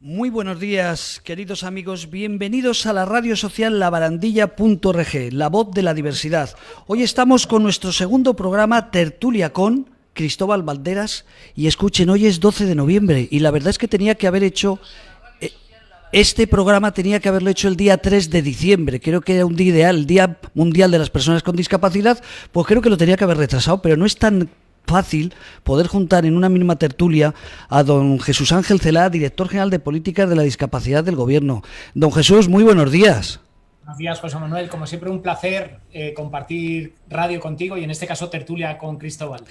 Muy buenos días, queridos amigos. Bienvenidos a la radio social labarandilla.org, la voz de la diversidad. Hoy estamos con nuestro segundo programa Tertulia con Cristóbal Valderas. Y escuchen, hoy es 12 de noviembre y la verdad es que tenía que haber hecho... Este programa tenía que haberlo hecho el día 3 de diciembre, creo que era un día ideal, el Día Mundial de las Personas con Discapacidad, pues creo que lo tenía que haber retrasado, pero no es tan fácil poder juntar en una misma tertulia a don Jesús Ángel Celá, director general de Políticas de la Discapacidad del Gobierno. Don Jesús, muy buenos días. Buenos días, José Manuel. Como siempre, un placer compartir radio contigo y en este caso tertulia con Cristóbal.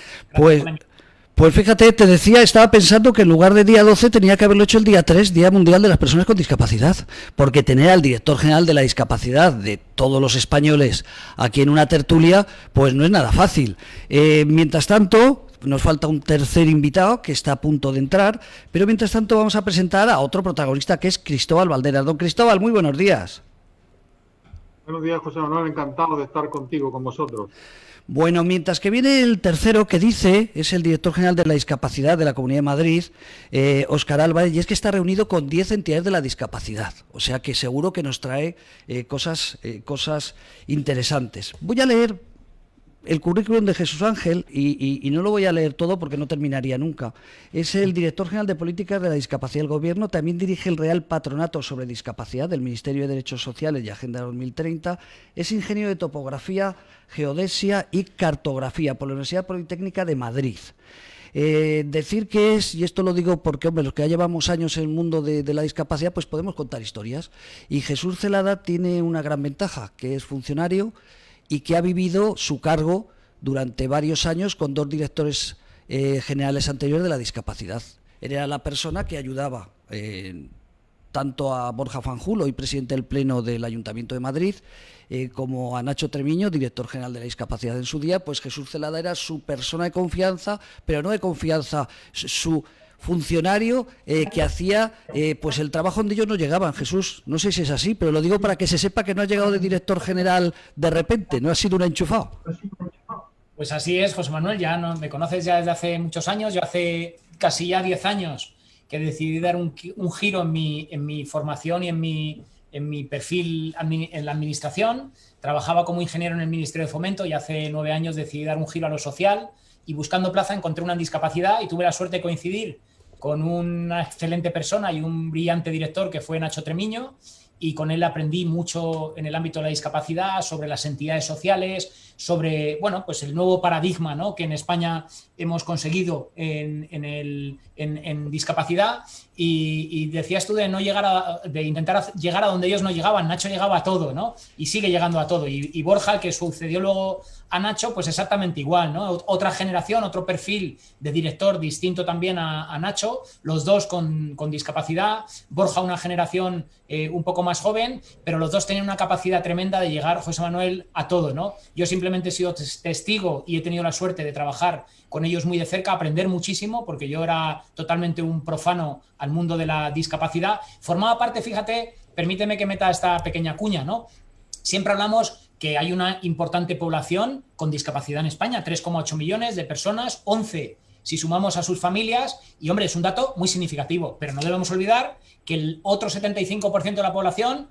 Pues fíjate, te decía, estaba pensando que en lugar de día 12 tenía que haberlo hecho el día 3, Día Mundial de las Personas con Discapacidad, porque tener al director general de la discapacidad de todos los españoles aquí en una tertulia, pues no es nada fácil. Mientras tanto, nos falta un tercer invitado que está a punto de entrar, pero mientras tanto vamos a presentar a otro protagonista que es Cristóbal Valderas. Don Cristóbal, muy buenos días. Buenos días, José Manuel, encantado de estar contigo, con vosotros. Bueno, mientras que viene el tercero que dice, es el director general de la discapacidad de la Comunidad de Madrid, Óscar Álvarez, y es que está reunido con 10 entidades de la discapacidad, o sea que seguro que nos trae cosas interesantes. Voy a leer el currículum de Jesús Ángel y no lo voy a leer todo porque no terminaría nunca. Es el director general de Políticas de la Discapacidad del Gobierno, también dirige el Real Patronato sobre Discapacidad del Ministerio de Derechos Sociales y Agenda 2030, es ingeniero de topografía, geodesia y cartografía por la Universidad Politécnica de Madrid. Decir que es, y esto lo digo porque, hombre, los que ya llevamos años en el mundo de la discapacidad, pues podemos contar historias. Y Jesús Celada tiene una gran ventaja, que es funcionario y que ha vivido su cargo durante varios años con dos directores generales anteriores de la discapacidad. Era la persona que ayudaba tanto a Borja Fanjul, hoy presidente del Pleno del Ayuntamiento de Madrid, como a Nacho Tremiño, director general de la discapacidad en su día. Pues Jesús Celada era su persona de confianza, pero no de confianza, su funcionario que hacía pues el trabajo donde ellos no llegaban. Jesús, no sé si es así, pero lo digo para que se sepa que no ha llegado de director general de repente, no ha sido un enchufado. Pues así es, José Manuel, ya me conoces ya desde hace muchos años. Yo hace casi ya 10 años que decidí dar un giro en mi formación y en mi perfil en la administración. Trabajaba como ingeniero en el Ministerio de Fomento y hace 9 años decidí dar un giro a lo social y buscando plaza encontré una en discapacidad y tuve la suerte de coincidir con una excelente persona y un brillante director que fue Nacho Tremiño, y con él aprendí mucho en el ámbito de la discapacidad, sobre las entidades sociales, sobre pues el nuevo paradigma, ¿no?, que en España hemos conseguido en discapacidad. Y decías tú de intentar llegar a donde ellos no llegaban. Nacho llegaba a todo, ¿no?, y sigue llegando a todo. Y Borja, el que sucedió luego a Nacho, pues exactamente igual, ¿no? Otra generación, otro perfil de director distinto también a Nacho, los dos con discapacidad. Borja una generación un poco más joven, pero los dos tenían una capacidad tremenda de llegar, José Manuel, a todo, ¿no? Yo simplemente he sido testigo y he tenido la suerte de trabajar con ellos muy de cerca, aprender muchísimo, porque yo era totalmente un profano al mundo de la discapacidad. Formaba parte, fíjate, permíteme que meta esta pequeña cuña, ¿no? Siempre hablamos que hay una importante población con discapacidad en España, 3,8 millones de personas, 11 si sumamos a sus familias, y hombre, es un dato muy significativo, pero no debemos olvidar que el otro 75% de la población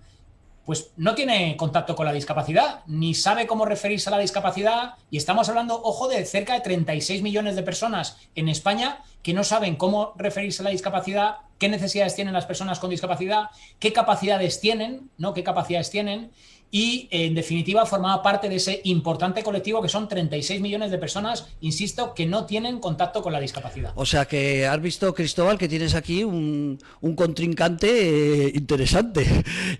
pues no tiene contacto con la discapacidad, ni sabe cómo referirse a la discapacidad, y estamos hablando, ojo, de cerca de 36 millones de personas en España que no saben cómo referirse a la discapacidad, qué necesidades tienen las personas con discapacidad, qué capacidades tienen, ¿no? Qué capacidades tienen. Y, en definitiva, formaba parte de ese importante colectivo que son 36 millones de personas, insisto, que no tienen contacto con la discapacidad. O sea que has visto, Cristóbal, que tienes aquí un contrincante interesante,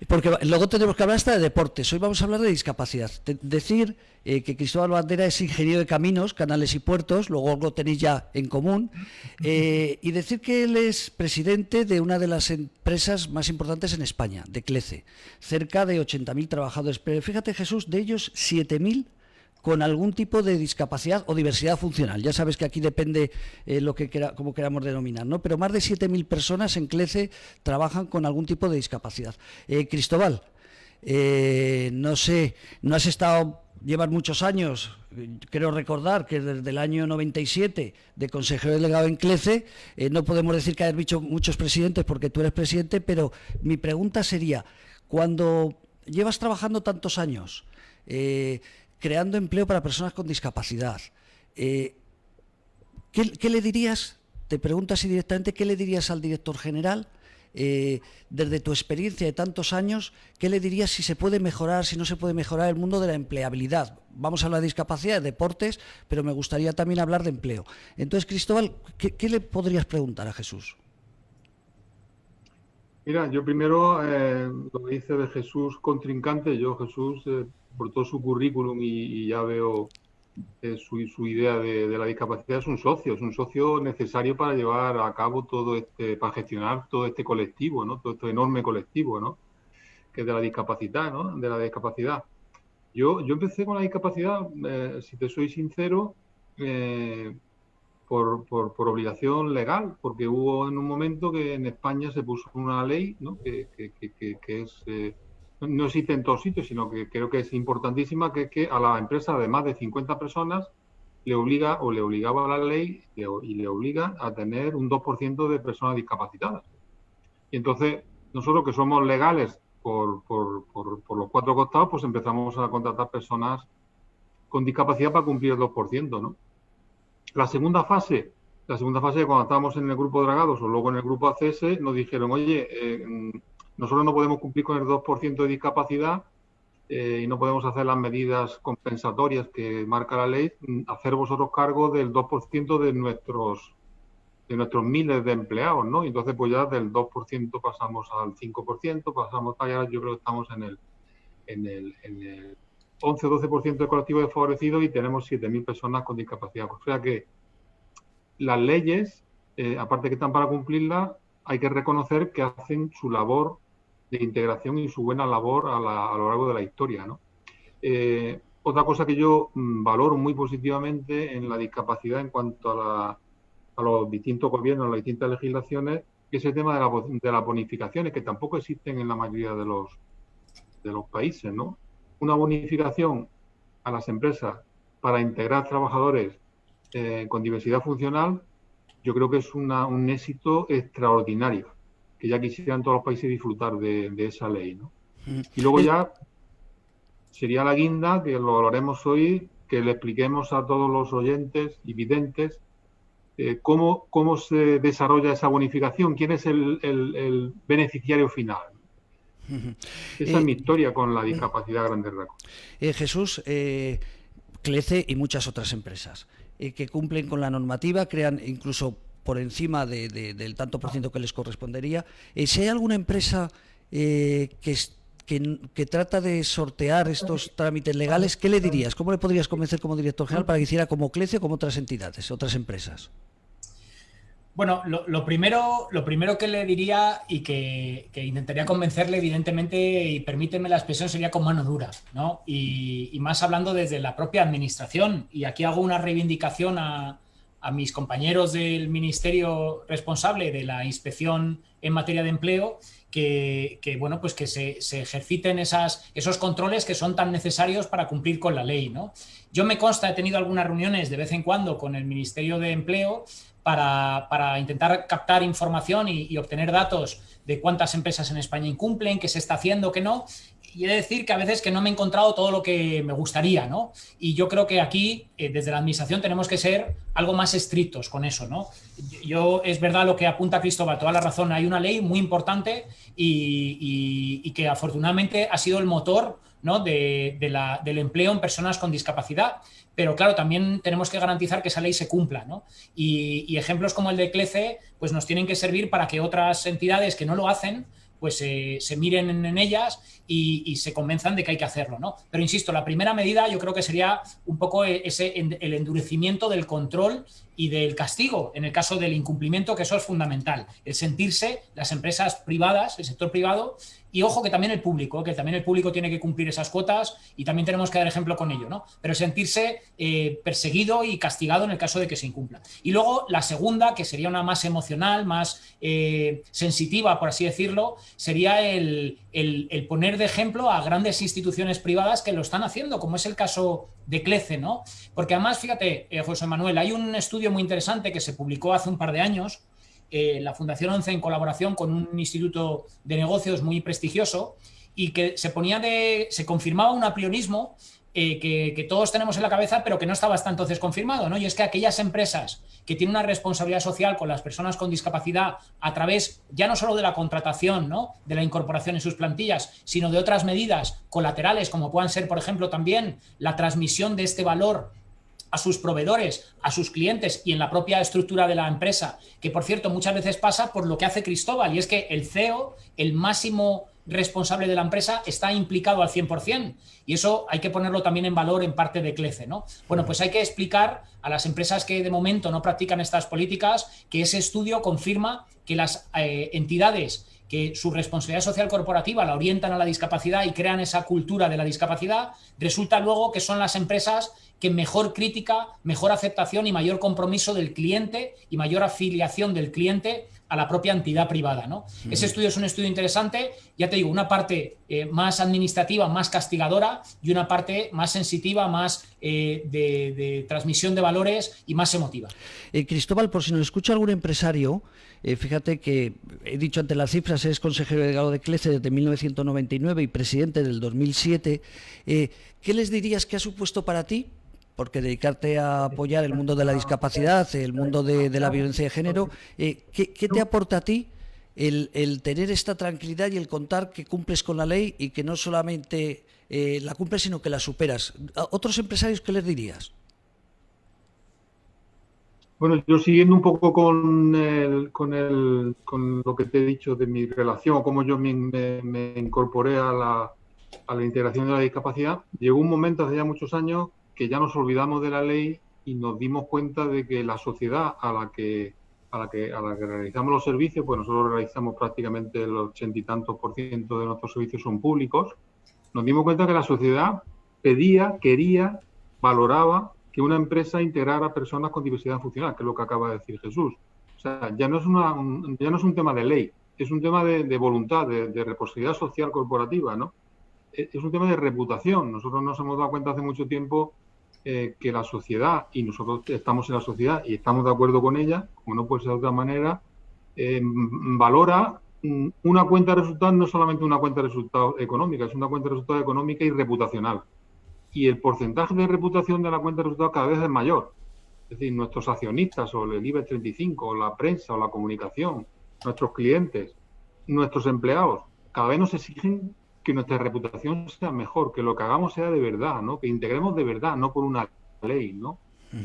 porque luego tenemos que hablar hasta de deportes. Hoy vamos a hablar de discapacidad. Decir que Cristóbal Valderas es ingeniero de caminos, canales y puertos, luego lo tenéis ya en común, y decir que él es presidente de una de las empresas más importantes en España, de CLECE, cerca de 80.000 trabajadores, pero fíjate, Jesús, de ellos 7.000 con algún tipo de discapacidad o diversidad funcional. Ya sabes que aquí depende como queramos denominar, ¿no? Pero más de 7.000 personas en CLECE trabajan con algún tipo de discapacidad. Cristóbal, no sé, no has estado, llevas muchos años, creo recordar que desde el año 97 de consejero delegado en CLECE, no podemos decir que hayas visto muchos presidentes porque tú eres presidente, pero mi pregunta sería, cuando llevas trabajando tantos años, creando empleo para personas con discapacidad, ¿qué le dirías? Te pregunto así directamente, ¿qué le dirías al director general? Desde tu experiencia de tantos años, ¿qué le dirías si se puede mejorar, si no se puede mejorar el mundo de la empleabilidad? Vamos a hablar de discapacidad, de deportes, pero me gustaría también hablar de empleo. Entonces, Cristóbal, ¿qué le podrías preguntar a Jesús? Mira, yo primero lo que hice de Jesús contrincante, yo Jesús, por todo su currículum y ya veo su idea de la discapacidad, es un socio necesario para llevar a cabo para gestionar todo este colectivo, ¿no? Todo este enorme colectivo, ¿no? Que es de la discapacidad, ¿no? De la discapacidad. Yo empecé con la discapacidad, si te soy sincero, por obligación legal, porque hubo en un momento que en España se puso una ley, ¿no? que es, no existe en todos sitios, sino que creo que es importantísima, que es que a la empresa de más de 50 personas le obligaba a la ley y le obliga a tener un 2% de personas discapacitadas. Y entonces, nosotros que somos legales por los cuatro costados, pues empezamos a contratar personas con discapacidad para cumplir el 2%, ¿no? La segunda fase, cuando estábamos en el grupo Dragados o luego en el grupo ACS, nos dijeron, oye, nosotros no podemos cumplir con el 2% de discapacidad y no podemos hacer las medidas compensatorias que marca la ley, hacer vosotros cargo del 2% de nuestros miles de empleados, ¿no? Y entonces pues ya del 2% pasamos al 5%, pasamos allá, yo creo que estamos en el 11 o 12% de colectivos desfavorecidos y tenemos 7.000 personas con discapacidad. O sea que las leyes, aparte que están para cumplirlas, hay que reconocer que hacen su labor de integración y su buena labor a lo largo de la historia, ¿no? Otra cosa que yo valoro muy positivamente en la discapacidad en cuanto a los distintos gobiernos, a las distintas legislaciones, es el tema de las bonificaciones, que tampoco existen en la mayoría de los países, ¿no? Una bonificación a las empresas para integrar trabajadores con diversidad funcional, yo creo que es un éxito extraordinario, que ya quisieran todos los países disfrutar de esa ley, ¿no? Y luego ya sería la guinda, que lo haremos hoy, que le expliquemos a todos los oyentes y videntes cómo se desarrolla esa bonificación, quién es el beneficiario final. Esa es mi historia con la discapacidad a grandes rasgos. Jesús, CLECE y muchas otras empresas que cumplen con la normativa, crean incluso por encima del tanto por ciento que les correspondería. Si hay alguna empresa que trata de sortear estos trámites legales, ¿qué le dirías? ¿Cómo le podrías convencer como director general para que hiciera como CLECE o como otras entidades, otras empresas? Bueno, lo primero que le diría y que intentaría convencerle, evidentemente, y permíteme la expresión, sería con mano dura, ¿no? Y más hablando desde la propia administración. Y aquí hago una reivindicación a mis compañeros del ministerio responsable de la inspección en materia de empleo, que se ejerciten esos controles que son tan necesarios para cumplir con la ley, ¿no? Yo me consta, he tenido algunas reuniones de vez en cuando con el Ministerio de Empleo para intentar captar información y obtener datos de cuántas empresas en España incumplen, qué se está haciendo, qué no. Y he de decir que a veces que no me he encontrado todo lo que me gustaría, ¿no? Y yo creo que aquí, desde la administración, tenemos que ser algo más estrictos con eso, ¿no? Es verdad lo que apunta Cristóbal, toda la razón. Hay una ley muy importante y que afortunadamente ha sido el motor, ¿no? del empleo en personas con discapacidad. Pero claro, también tenemos que garantizar que esa ley se cumpla, ¿no? Y ejemplos como el de CLECE pues nos tienen que servir para que otras entidades que no lo hacen pues se miren en ellas y se convenzan de que hay que hacerlo, ¿no? Pero insisto, la primera medida yo creo que sería un poco el endurecimiento del control y del castigo en el caso del incumplimiento, que eso es fundamental. El sentirse las empresas privadas, el sector privado, y ojo que también el público tiene que cumplir esas cuotas y también tenemos que dar ejemplo con ello, ¿no? Pero sentirse perseguido y castigado en el caso de que se incumpla. Y luego la segunda, que sería una más emocional, más sensitiva, por así decirlo, sería el poner de ejemplo a grandes instituciones privadas que lo están haciendo, como es el caso de CLECE, ¿no? Porque además, fíjate, José Manuel, hay un estudio muy interesante que se publicó hace un par de años, la Fundación 11 en colaboración con un instituto de negocios muy prestigioso, y que se confirmaba un apriorismo que todos tenemos en la cabeza, pero que no estaba hasta entonces confirmado, ¿no? Y es que aquellas empresas que tienen una responsabilidad social con las personas con discapacidad a través ya no solo de la contratación, ¿no?, de la incorporación en sus plantillas, sino de otras medidas colaterales, como puedan ser, por ejemplo, también la transmisión de este valor a sus proveedores, a sus clientes y en la propia estructura de la empresa, que por cierto muchas veces pasa por lo que hace Cristóbal, y es que el CEO, el máximo responsable de la empresa, está implicado al 100%, y eso hay que ponerlo también en valor en parte de CLECE, ¿no? Bueno, pues hay que explicar a las empresas que de momento no practican estas políticas que ese estudio confirma que las entidades que su responsabilidad social corporativa la orientan a la discapacidad y crean esa cultura de la discapacidad, resulta luego que son las empresas que mejor crítica, mejor aceptación y mayor compromiso del cliente y mayor afiliación del cliente a la propia entidad privada, ¿no? Ese estudio es un estudio interesante, ya te digo, una parte más administrativa, más castigadora, y una parte más sensitiva, más de transmisión de valores y más emotiva. Cristóbal, por si nos escucha algún empresario, fíjate que he dicho ante las cifras, es consejero delegado de CLECE desde 1999 y presidente del 2007. ¿Qué les dirías que ha supuesto para ti? Porque dedicarte a apoyar el mundo de la discapacidad, el mundo de la violencia de género, ¿qué te aporta a ti el tener esta tranquilidad y el contar que cumples con la ley y que no solamente la cumples, sino que la superas? ¿A otros empresarios qué les dirías? Bueno, yo siguiendo un poco con lo que te he dicho de mi relación, o cómo yo me incorporé a la integración de la discapacidad, llegó un momento hace ya muchos años que ya nos olvidamos de la ley y nos dimos cuenta de que la sociedad a la que realizamos los servicios, pues nosotros realizamos prácticamente el 80 y tantos % de nuestros servicios son públicos, nos dimos cuenta que la sociedad pedía, quería, valoraba que una empresa integrara personas con diversidad funcional, que es lo que acaba de decir Jesús. O sea, ya no es un tema de ley, es un tema de voluntad, de responsabilidad social corporativa, ¿no? Es un tema de reputación. Nosotros nos hemos dado cuenta hace mucho tiempo que la sociedad, y nosotros estamos en la sociedad y estamos de acuerdo con ella, como no puede ser de otra manera, valora una cuenta de resultados, no solamente una cuenta de resultados económica, es una cuenta de resultados económica y reputacional. Y el porcentaje de reputación de la cuenta de resultados cada vez es mayor. Es decir, nuestros accionistas, o el IBEX 35, o la prensa, o la comunicación, nuestros clientes, nuestros empleados, cada vez nos exigen que nuestra reputación sea mejor, que lo que hagamos sea de verdad, ¿no? Que integremos de verdad, no por una ley, ¿no?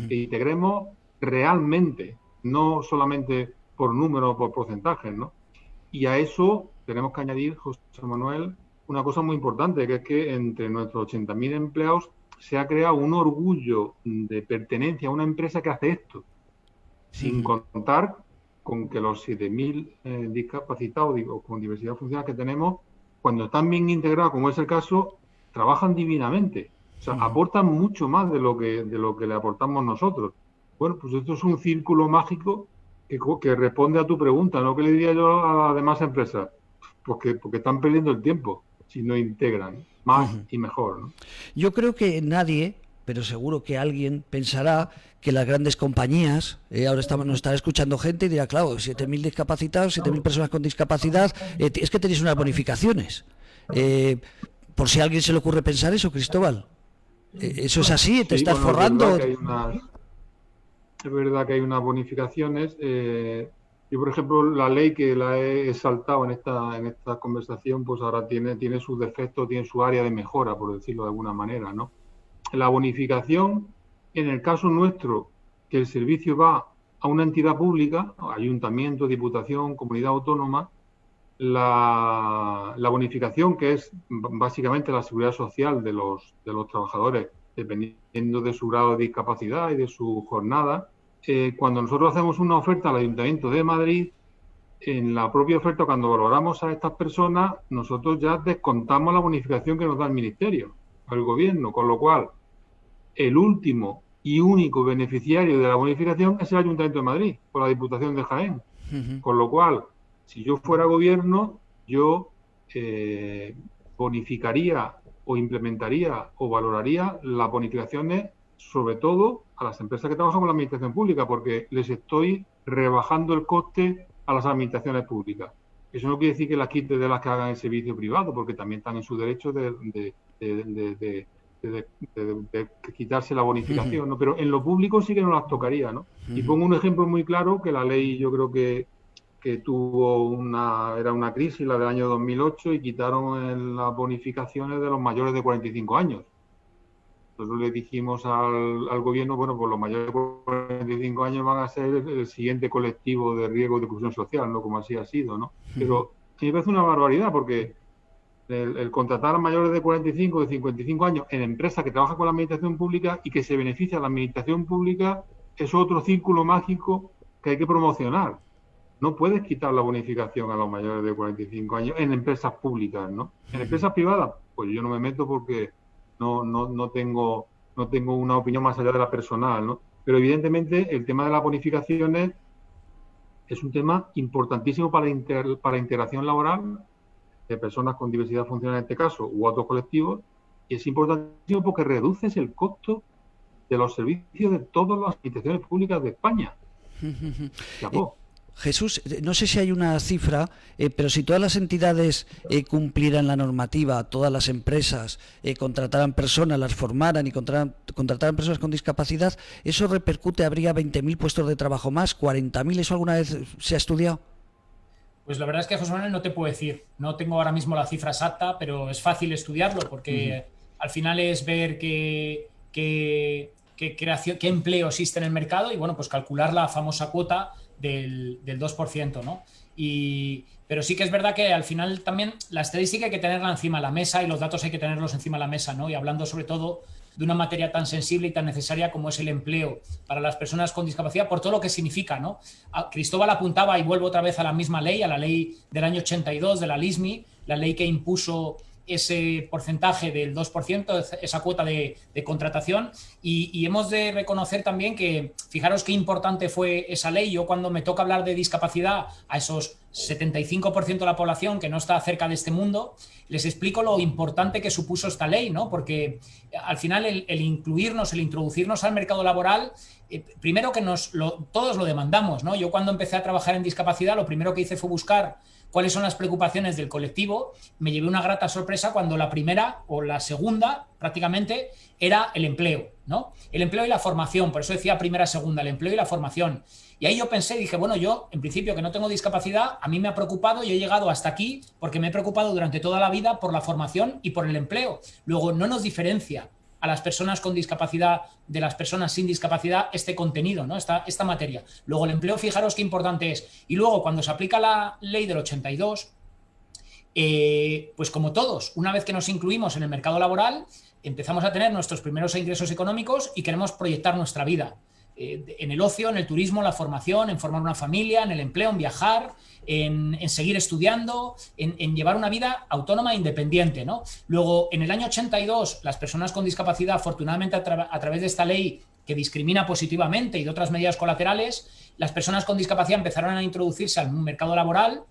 Que integremos realmente, no solamente por números o por porcentajes, ¿no? Y a eso tenemos que añadir, José Manuel, una cosa muy importante, que es que entre nuestros 80.000 empleados se ha creado un orgullo de pertenencia a una empresa que hace esto, sin contar con que los 7.000 discapacitados o con diversidad funcional que tenemos, cuando están bien integrados, como es el caso, trabajan divinamente. O sea, aportan mucho más de lo que le aportamos nosotros. Bueno, pues esto es un círculo mágico que responde a tu pregunta, ¿no? ¿Qué le diría yo a las demás empresas? Porque están perdiendo el tiempo si no integran más y mejor, ¿no? Yo creo que nadie, pero seguro que alguien pensará que las grandes compañías, ahora nos está escuchando gente y dirá, claro, 7.000 discapacitados, 7.000 personas con discapacidad, es que tenéis unas bonificaciones. Por si a alguien se le ocurre pensar eso, Cristóbal. ¿Eso es así? ¿Te estás forrando? Es verdad que hay unas bonificaciones. Yo, por ejemplo, la ley que la he saltado en esta conversación, pues ahora tiene sus defectos, tiene su área de mejora, por decirlo de alguna manera, ¿no? La bonificación, en el caso nuestro, que el servicio va a una entidad pública, ayuntamiento, diputación, comunidad autónoma, la bonificación, que es básicamente la seguridad social de los trabajadores, dependiendo de su grado de discapacidad y de su jornada, cuando nosotros hacemos una oferta al Ayuntamiento de Madrid, en la propia oferta, cuando valoramos a estas personas, nosotros ya descontamos la bonificación que nos da el Ministerio, el Gobierno, con lo cual el último y único beneficiario de la bonificación es el Ayuntamiento de Madrid, por la Diputación de Jaén. Con lo cual, si yo fuera Gobierno, yo bonificaría o implementaría o valoraría las bonificaciones sobre todo a las empresas que trabajan con la administración pública, porque les estoy rebajando el coste a las administraciones públicas. Eso no quiere decir que las quite de las que hagan el servicio privado, porque también están en su derecho de quitarse la bonificación, ¿no? Pero en lo público sí que no las tocaría, ¿no? Y pongo un ejemplo muy claro, que la ley yo creo que era una crisis, la del año 2008, y quitaron las bonificaciones de los mayores de 45 años. Nosotros le dijimos al gobierno, bueno, pues los mayores de 45 años van a ser el siguiente colectivo de riesgo de exclusión social, ¿no? Como así ha sido, ¿no? Pero me parece una barbaridad, porque el contratar a mayores de 45 o de 55 años en empresas que trabajan con la administración pública y que se beneficia a la administración pública es otro círculo mágico que hay que promocionar. No puedes quitar la bonificación a los mayores de 45 años en empresas públicas, ¿no? En empresas privadas, pues yo no me meto porque no tengo una opinión más allá de la personal, ¿no? Pero evidentemente el tema de las bonificaciones es un tema importantísimo para la integración laboral de personas con diversidad funcional en este caso, u otros colectivos, y es importantísimo porque reduces el costo de los servicios de todas las instituciones públicas de España. Jesús, no sé si hay una cifra, pero si todas las entidades cumplieran la normativa, todas las empresas contrataran personas, las formaran y contrataran personas con discapacidad, ¿eso repercute? ¿Habría 20.000 puestos de trabajo más, 40.000? ¿Eso alguna vez se ha estudiado? Pues la verdad es que, José Manuel, no te puedo decir. No tengo ahora mismo la cifra exacta, pero es fácil estudiarlo porque al final es ver qué empleo existe en el mercado y, bueno, pues calcular la famosa cuota del 2%, ¿no? Pero sí que es verdad que al final también la estadística hay que tenerla encima de la mesa y los datos hay que tenerlos encima de la mesa, ¿no? Y hablando sobre todo de una materia tan sensible y tan necesaria como es el empleo para las personas con discapacidad, por todo lo que significa, ¿no? Cristóbal apuntaba, y vuelvo otra vez a la misma ley, a la ley del año 82 de la LISMI, la ley que impuso ese porcentaje del 2%, esa cuota de contratación, y hemos de reconocer también que, fijaros qué importante fue esa ley. Yo cuando me toca hablar de discapacidad a esos 75% de la población que no está cerca de este mundo, les explico lo importante que supuso esta ley, ¿no? Porque al final el incluirnos, el introducirnos al mercado laboral, primero que todos lo demandamos, ¿no? Yo cuando empecé a trabajar en discapacidad, lo primero que hice fue buscar cuáles son las preocupaciones del colectivo. Me llevé una grata sorpresa cuando la primera o la segunda prácticamente era el empleo, ¿no? El empleo y la formación, por eso decía primera, segunda, el empleo y la formación. Y ahí yo pensé, dije, bueno, yo en principio que no tengo discapacidad, a mí me ha preocupado y he llegado hasta aquí porque me he preocupado durante toda la vida por la formación y por el empleo. Luego, no nos diferencia a las personas con discapacidad de las personas sin discapacidad este contenido, ¿no? Esta materia. Luego el empleo, fijaros qué importante es. Y luego cuando se aplica la ley del 82, pues como todos, una vez que nos incluimos en el mercado laboral, empezamos a tener nuestros primeros ingresos económicos y queremos proyectar nuestra vida. En el ocio, en el turismo, en la formación, en formar una familia, en el empleo, en viajar, en seguir estudiando, en llevar una vida autónoma e independiente, ¿no? Luego, en el año 82, las personas con discapacidad, afortunadamente a través de esta ley que discrimina positivamente y de otras medidas colaterales, las personas con discapacidad empezaron a introducirse al mercado laboral.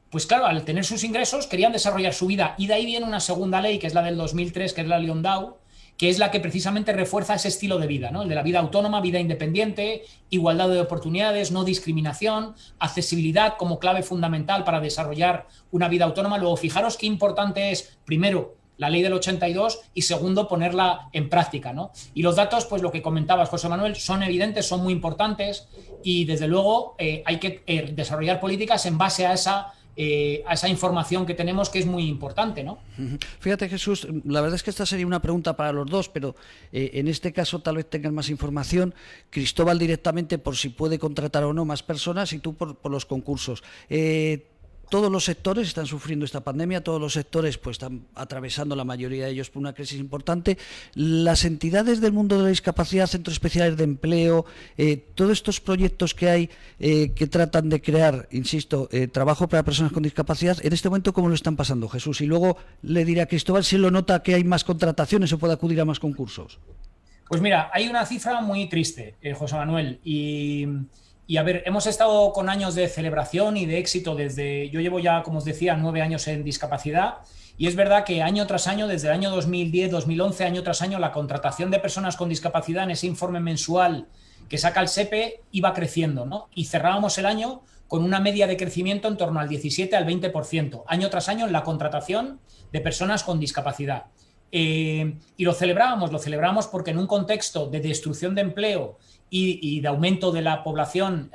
Pues claro, al tener sus ingresos querían desarrollar su vida, y de ahí viene una segunda ley, que es la del 2003, que es la Liondau, que es la que precisamente refuerza ese estilo de vida, ¿no? El de la vida autónoma, vida independiente, igualdad de oportunidades, no discriminación, accesibilidad como clave fundamental para desarrollar una vida autónoma. Luego, fijaros qué importante es, primero, la ley del 82 y segundo, ponerla en práctica, ¿no? Y los datos, pues lo que comentabas, José Manuel, son evidentes, son muy importantes y desde luego hay que desarrollar políticas en base a esa información que tenemos, que es muy importante, ¿no? Fíjate, Jesús, la verdad es que esta sería una pregunta para los dos, pero en este caso tal vez tengan más información. Cristóbal directamente por si puede contratar o no más personas y tú por los concursos. Todos los sectores están sufriendo esta pandemia, todos los sectores pues están atravesando, la mayoría de ellos, por una crisis importante. Las entidades del mundo de la discapacidad, centros especiales de empleo, todos estos proyectos que hay que tratan de crear, insisto, trabajo para personas con discapacidad, en este momento, ¿cómo lo están pasando, Jesús? Y luego le diré a Cristóbal si lo nota que hay más contrataciones o puede acudir a más concursos. Pues mira, hay una cifra muy triste, José Manuel, y Y a ver, hemos estado con años de celebración y de éxito yo llevo ya, como os decía, 9 años en discapacidad, y es verdad que año tras año, desde el año 2010, 2011, año tras año, la contratación de personas con discapacidad en ese informe mensual que saca el SEPE iba creciendo, ¿no? Y cerrábamos el año con una media de crecimiento en torno al 17 al 20%, año tras año, en la contratación de personas con discapacidad. Y lo celebrábamos porque en un contexto de destrucción de empleo y de aumento de la población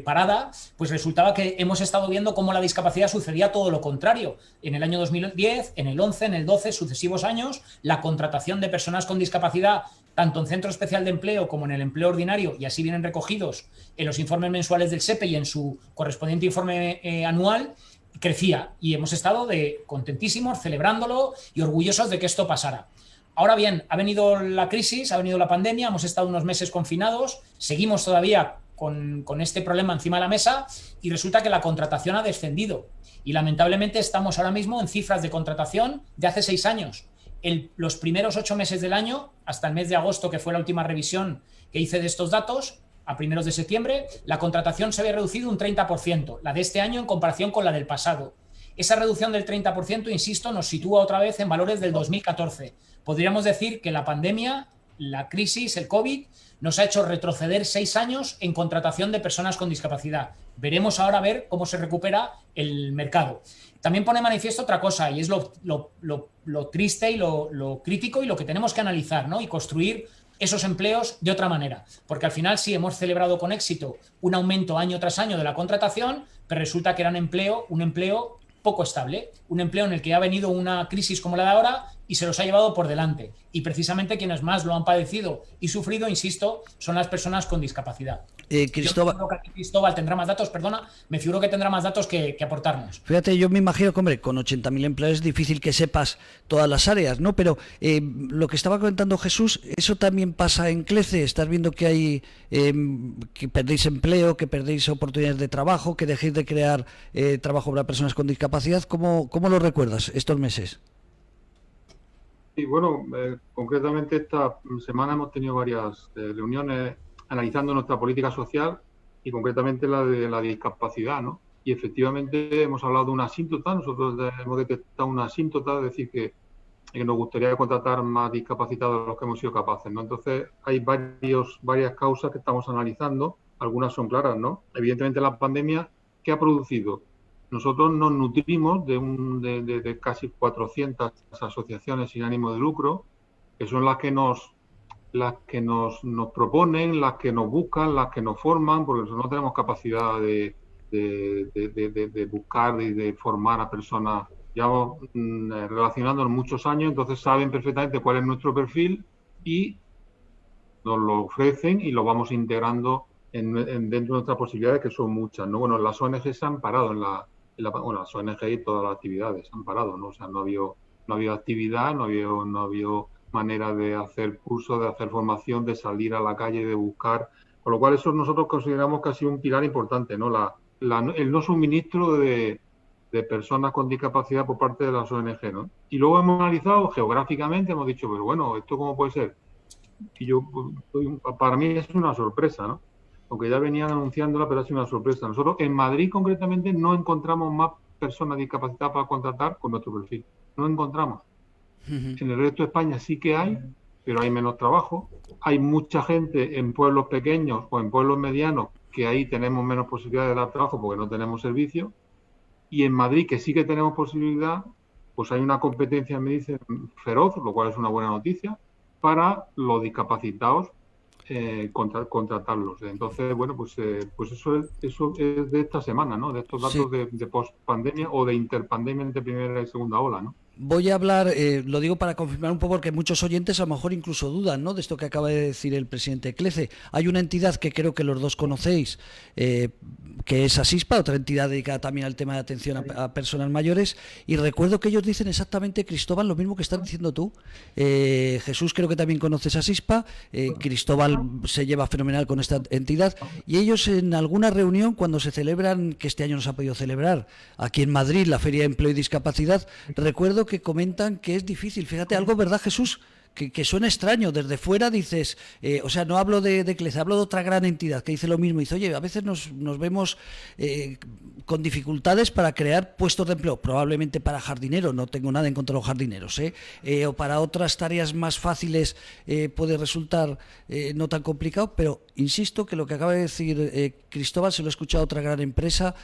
parada, pues resultaba que hemos estado viendo cómo la discapacidad sucedía todo lo contrario. En el año 2010, en el 11, en el 12, sucesivos años, la contratación de personas con discapacidad, tanto en centro especial de empleo como en el empleo ordinario, y así vienen recogidos en los informes mensuales del SEPE y en su correspondiente informe anual, crecía, y hemos estado contentísimos, celebrándolo y orgullosos de que esto pasara. Ahora bien, ha venido la crisis, ha venido la pandemia, hemos estado unos meses confinados, seguimos todavía con este problema encima de la mesa, y resulta que la contratación ha descendido. Y lamentablemente estamos ahora mismo en cifras de contratación de hace 6 años. Los primeros 8 meses del año, hasta el mes de agosto, que fue la última revisión que hice de estos datos, a primeros de septiembre, la contratación se había reducido un 30%, la de este año en comparación con la del pasado. Esa reducción del 30%, insisto, nos sitúa otra vez en valores del 2014. Podríamos decir que la pandemia, la crisis, el COVID, nos ha hecho retroceder 6 años en contratación de personas con discapacidad. Veremos ahora cómo se recupera el mercado. También pone manifiesto otra cosa, y es lo triste y lo crítico, y lo que tenemos que analizar, ¿no? Y construir esos empleos de otra manera. Porque al final sí hemos celebrado con éxito un aumento año tras año de la contratación, pero resulta que era un empleo poco estable, un empleo en el que ha venido una crisis como la de ahora y se los ha llevado por delante. Y precisamente quienes más lo han padecido y sufrido, insisto, son las personas con discapacidad. Cristóbal, Yo creo que Cristóbal tendrá más datos, me figuro que tendrá más datos que aportarnos. Fíjate, yo me imagino que, hombre, con 80.000 empleados es difícil que sepas todas las áreas, ¿no? Pero lo que estaba comentando Jesús, eso también pasa en CLECE. Estás viendo que hay que perdéis empleo, que perdéis oportunidades de trabajo, que dejéis de crear trabajo para personas con discapacidad. ¿Cómo lo recuerdas estos meses? Sí, bueno, concretamente esta semana hemos tenido varias reuniones analizando nuestra política social y concretamente la de la discapacidad, ¿no? Y efectivamente hemos hablado de una asíntota, nosotros hemos detectado una asíntota, es decir, que nos gustaría contratar más discapacitados de los que hemos sido capaces, ¿no? Entonces hay varias causas que estamos analizando, algunas son claras, ¿no? Evidentemente la pandemia, ¿qué ha producido? Nosotros nos nutrimos de casi 400 asociaciones sin ánimo de lucro, que son las que nos proponen, las que nos buscan, las que nos forman, porque nosotros no tenemos capacidad de buscar y de formar a personas. Llevamos relacionándonos muchos años, entonces saben perfectamente cuál es nuestro perfil y nos lo ofrecen y lo vamos integrando dentro de nuestras posibilidades, que son muchas, ¿no? Bueno, las ONG se han parado las ONG y todas las actividades se han parado, ¿no? O sea, no ha habido actividad, no ha habido manera de hacer cursos, de hacer formación, de salir a la calle, de buscar, con lo cual eso nosotros consideramos que ha sido un pilar importante, ¿no? El no suministro de personas con discapacidad por parte de las ONG, ¿no? Y luego hemos analizado geográficamente, hemos dicho, pero bueno, ¿esto cómo puede ser? Y para mí es una sorpresa, ¿no? Aunque ya venían anunciándola, pero ha sido una sorpresa. Nosotros en Madrid concretamente no encontramos más personas discapacitadas para contratar con nuestro perfil. No encontramos. En el resto de España sí que hay, pero hay menos trabajo. Hay mucha gente en pueblos pequeños o en pueblos medianos que ahí tenemos menos posibilidades de dar trabajo porque no tenemos servicio. Y en Madrid, que sí que tenemos posibilidad, pues hay una competencia, me dicen, feroz, lo cual es una buena noticia, para los discapacitados contratarlos. Entonces, bueno, pues eso es de esta semana, ¿no? De estos datos Sí. de post-pandemia o de interpandemia entre primera y segunda ola, ¿no? Voy a hablar, lo digo para confirmar un poco, porque muchos oyentes a lo mejor incluso dudan, ¿no?, de esto que acaba de decir el presidente CLECE. Hay una entidad que creo que los dos conocéis, que es Asispa, otra entidad dedicada también al tema de atención a personas mayores, y recuerdo que ellos dicen exactamente, Cristóbal, lo mismo que estás diciendo tú. Jesús, creo que también conoces Asispa, Cristóbal se lleva fenomenal con esta entidad, y ellos en alguna reunión, cuando se celebran, que este año no se ha podido celebrar, aquí en Madrid, la Feria de Empleo y Discapacidad, recuerdo que comentan que es difícil. Fíjate, algo, ¿verdad, Jesús?, que suena extraño. Desde fuera dices, o sea, no hablo de CLEC, hablo de otra gran entidad que dice lo mismo. Dice, oye, a veces nos vemos con dificultades para crear puestos de empleo, probablemente para jardineros, no tengo nada en contra de los jardineros, o para otras tareas más fáciles puede resultar no tan complicado, pero insisto que lo que acaba de decir Cristóbal, se lo he escuchado a otra gran empresa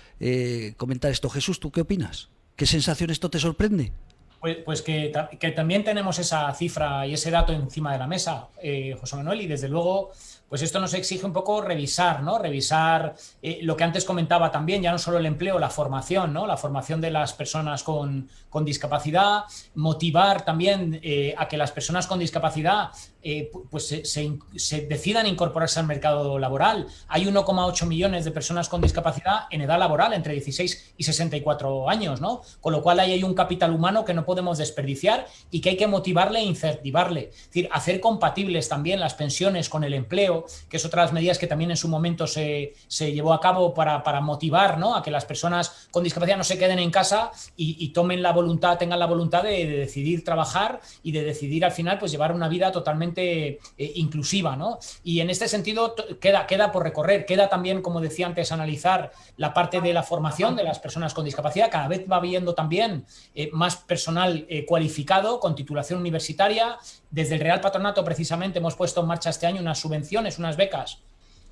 comentar esto. Jesús, ¿tú qué opinas? ¿Qué sensación esto te sorprende? Pues que también tenemos esa cifra y ese dato encima de la mesa, José Manuel, y desde luego pues esto nos exige un poco revisar, ¿no? Revisar lo que antes comentaba también, ya no solo el empleo, la formación, ¿no? La formación de las personas con discapacidad, motivar también a que las personas con discapacidad pues se decidan incorporarse al mercado laboral. Hay 1,8 millones de personas con discapacidad en edad laboral, entre 16 y 64 años, ¿no? Con lo cual ahí hay un capital humano que no podemos desperdiciar y que hay que motivarle e incentivarle. Es decir, hacer compatibles también las pensiones con el empleo, que es otra de las medidas que también en su momento se llevó a cabo para motivar, ¿no? A que las personas con discapacidad no se queden en casa y tomen la voluntad, tengan la voluntad de decidir trabajar y de decidir al final pues llevar una vida totalmente inclusiva, ¿no? Y en este sentido queda por recorrer, queda también, como decía antes, analizar la parte de la formación de las personas con discapacidad. Cada vez va habiendo también más personal cualificado con titulación universitaria. Desde el Real Patronato precisamente hemos puesto en marcha este año unas subvenciones, unas becas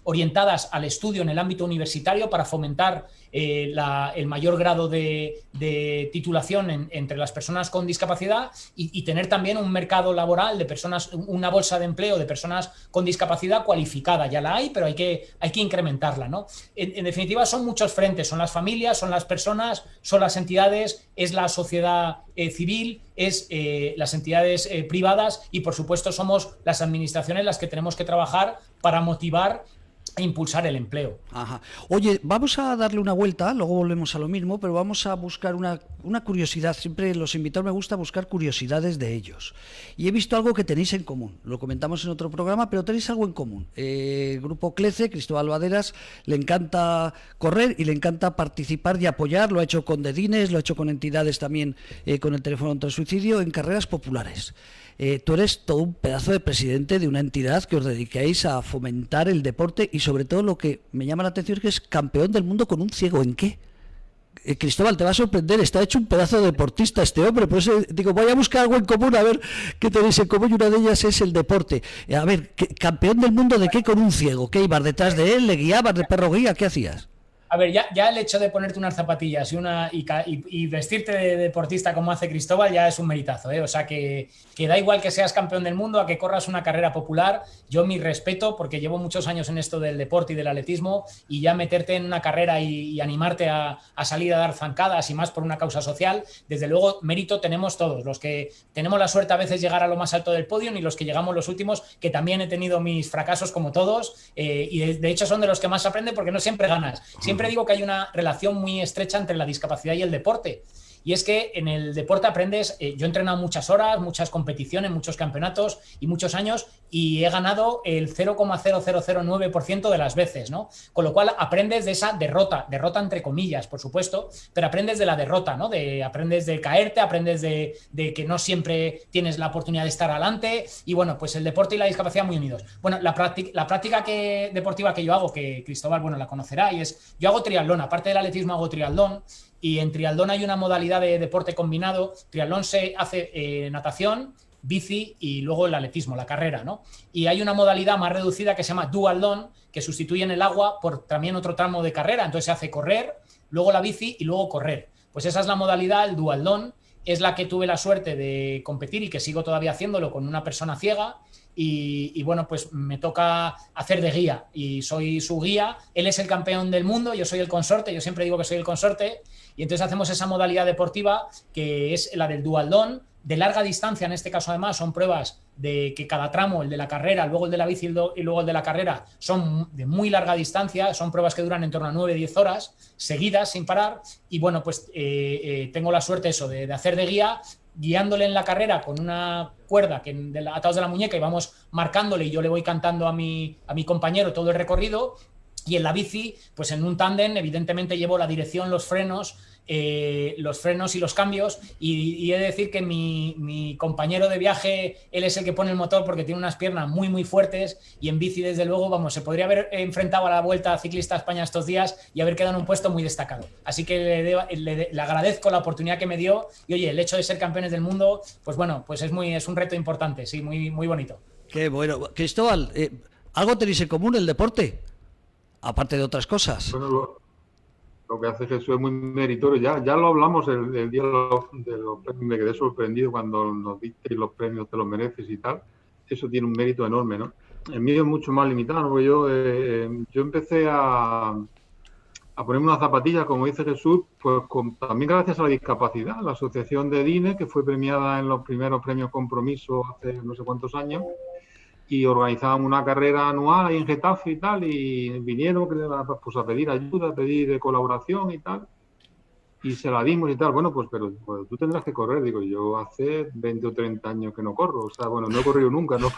orientadas al estudio en el ámbito universitario para fomentar el mayor grado de titulación entre las personas con discapacidad y tener también un mercado laboral de personas, una bolsa de empleo de personas con discapacidad cualificada. Ya la hay, pero hay que incrementarla, ¿no? En definitiva, son muchos frentes, son las familias, son las personas, son las entidades, es la sociedad civil, es las entidades privadas y, por supuesto, somos las administraciones las que tenemos que trabajar para motivar e impulsar el empleo. Ajá. Oye, vamos a darle una vuelta, luego volvemos a lo mismo, pero vamos a buscar una curiosidad. Siempre los invitados me gusta buscar curiosidades de ellos. Y he visto algo que tenéis en común. Lo comentamos en otro programa, pero tenéis algo en común. El grupo CLECE, Cristóbal Baderas, le encanta correr y le encanta participar y apoyar. Lo ha hecho con Dedines, lo ha hecho con entidades también, con el teléfono contra el suicidio, en carreras populares. Tú eres todo un pedazo de presidente de una entidad que os dediquéis a fomentar el deporte y sobre todo lo que me llama la atención es que es campeón del mundo con un ciego. ¿En qué? Cristóbal, te va a sorprender, está hecho un pedazo de deportista este hombre, por eso digo, voy a buscar algo en común, a ver qué tenéis en común, y una de ellas es el deporte. A ver, ¿campeón del mundo de qué con un ciego? ¿Qué ibas detrás de él? ¿Le guiabas de perro guía? ¿Qué hacías? A ver, ya el hecho de ponerte unas zapatillas y vestirte de deportista como hace Cristóbal ya es un meritazo, ¿eh? O sea que da igual que seas campeón del mundo a que corras una carrera popular. Yo mi respeto, porque llevo muchos años en esto del deporte y del atletismo, y ya meterte en una carrera y animarte a salir a dar zancadas y más por una causa social, desde luego mérito tenemos todos, los que tenemos la suerte a veces llegar a lo más alto del podio y los que llegamos los últimos, que también he tenido mis fracasos como todos, y de hecho son de los que más aprende porque no siempre ganas. Siempre digo que hay una relación muy estrecha entre la discapacidad y el deporte. Y es que en el deporte aprendes, yo he entrenado muchas horas, muchas competiciones, muchos campeonatos y muchos años, y he ganado el 0,0009% de las veces, ¿no? Con lo cual aprendes de esa derrota entre comillas, por supuesto, pero aprendes de la derrota, ¿no? Aprendes de caerte, aprendes de que no siempre tienes la oportunidad de estar adelante, y bueno, pues el deporte y la discapacidad muy unidos. Bueno, la práctica deportiva que yo hago, que Cristóbal, bueno, la conocerá, y es, yo hago triatlón, aparte del atletismo hago triatlón. Y en triatlón hay una modalidad de deporte combinado. Triatlón se hace natación, bici y luego el atletismo, la carrera, ¿no? Y hay una modalidad más reducida que se llama duatlón, que sustituye en el agua por también otro tramo de carrera. Entonces se hace correr, luego la bici y luego correr. Pues esa es la modalidad, el duatlón. Es la que tuve la suerte de competir y que sigo todavía haciéndolo con una persona ciega. Y bueno, pues me toca hacer de guía y soy su guía. Él es el campeón del mundo, yo soy el consorte, yo siempre digo que soy el consorte, y entonces hacemos esa modalidad deportiva que es la del duatlón, de larga distancia. En este caso además son pruebas de que cada tramo, el de la carrera, luego el de la bici y luego el de la carrera, son de muy larga distancia, son pruebas que duran en torno a 9-10 horas seguidas sin parar. Y bueno, pues tengo la suerte eso de hacer de guía, guiándole en la carrera con una cuerda atados de la muñeca, y vamos marcándole, y yo le voy cantando a mi compañero todo el recorrido. Y en la bici, pues en un tándem, evidentemente llevo la dirección, los frenos y los cambios. Y he de decir que mi compañero de viaje, él es el que pone el motor porque tiene unas piernas muy, muy fuertes. Y en bici, desde luego, vamos, se podría haber enfrentado a la Vuelta Ciclista a España estos días y haber quedado en un puesto muy destacado. Así que le agradezco la oportunidad que me dio. Y oye, el hecho de ser campeones del mundo, pues bueno, pues es un reto importante, sí, muy, muy bonito. Qué bueno. Cristóbal, ¿algo tenéis en común el deporte? Aparte de otras cosas. Bueno, lo que hace Jesús es muy meritorio. Ya lo hablamos el día de los premios. Me quedé sorprendido cuando nos diste los premios, te los mereces y tal. Eso tiene un mérito enorme, ¿no? El mío es mucho más limitado, ¿no? Porque yo empecé a ponerme unas zapatillas, como dice Jesús, pues también gracias a la discapacidad. La asociación de DINE, que fue premiada en los primeros premios Compromiso hace no sé cuántos años, y organizaban una carrera anual ahí en Getafe y tal, y vinieron pues, a pedir ayuda, a pedir colaboración y tal, y se la dimos y tal. Bueno, pues pero pues, tú tendrás que correr. Digo, yo hace 20 o 30 años que no corro, o sea, bueno, no he corrido nunca, no.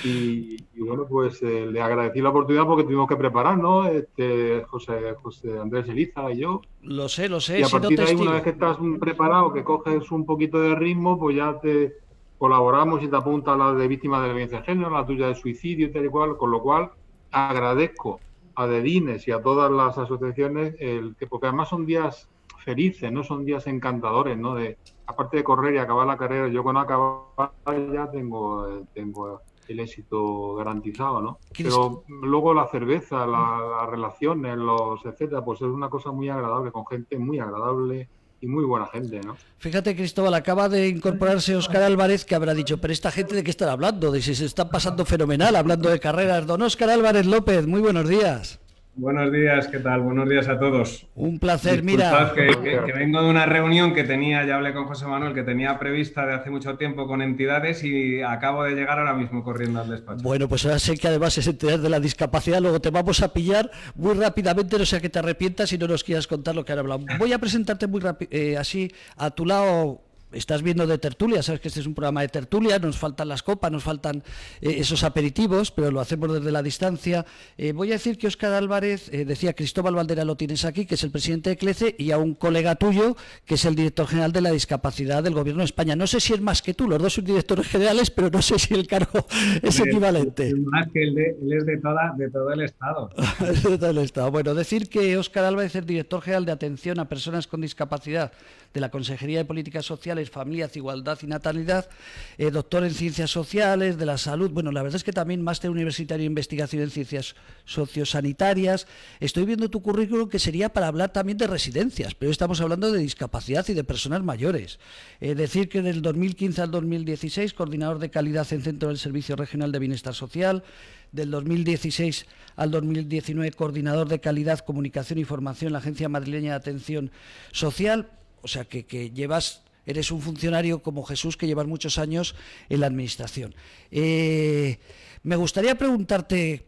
Y bueno, pues le agradecí la oportunidad porque tuvimos que prepararnos, José Andrés Eliza y yo. Lo sé, Y a partir de ahí, una vez que estás preparado, que coges un poquito de ritmo, pues ya te colaboramos y te apunta a la de víctimas de la violencia de género, la tuya de suicidio y tal y cual, con lo cual agradezco a Dedines y a todas las asociaciones, porque además son días felices, no son días encantadores, ¿no? Aparte de correr y acabar la carrera, yo cuando acabar ya tengo el éxito garantizado, ¿no? Pero luego la cerveza, las relaciones, etcétera, pues es una cosa muy agradable, con gente muy agradable y muy buena gente, ¿no? Fíjate, Cristóbal, acaba de incorporarse Óscar Álvarez, que habrá dicho, pero esta gente de qué están hablando, de si se están pasando fenomenal hablando de carreras. Don Óscar Álvarez López, muy buenos días. Buenos días, ¿qué tal? Buenos días a todos. Un placer, Disculpad mira. que vengo de una reunión que tenía, ya hablé con José Manuel, que tenía prevista de hace mucho tiempo con entidades y acabo de llegar ahora mismo corriendo al despacho. Bueno, pues ahora sé que además es entidad de la discapacidad, luego te vamos a pillar muy rápidamente, no sea que te arrepientas y no nos quieras contar lo que han hablado. Voy a presentarte muy rápido, así a tu lado. Estás viendo de tertulia, sabes que este es un programa de tertulia, nos faltan las copas, nos faltan esos aperitivos, pero lo hacemos desde la distancia. Voy a decir que Óscar Álvarez, decía Cristóbal Valdera, lo tienes aquí, que es el presidente de CLECE, y a un colega tuyo, que es el director general de la discapacidad del Gobierno de España. No sé si es más que tú, los dos son directores generales, pero no sé si el cargo es equivalente. Más que él es de todo el Estado. De todo el Estado. Bueno, decir que Óscar Álvarez es director general de atención a personas con discapacidad de la Consejería de Políticas Sociales, Familias, Igualdad y Natalidad, doctor en Ciencias Sociales, de la Salud. Bueno, la verdad es que también máster universitario en Investigación en Ciencias Sociosanitarias. Estoy viendo tu currículum, que sería para hablar también de residencias, pero estamos hablando de discapacidad y de personas mayores. Decir que del 2015 al 2016, coordinador de calidad en Centro del Servicio Regional de Bienestar Social. Del 2016 al 2019, coordinador de calidad, comunicación y formación en la Agencia Madrileña de Atención Social. O sea que eres un funcionario como Jesús, que llevas muchos años en la administración. Me gustaría preguntarte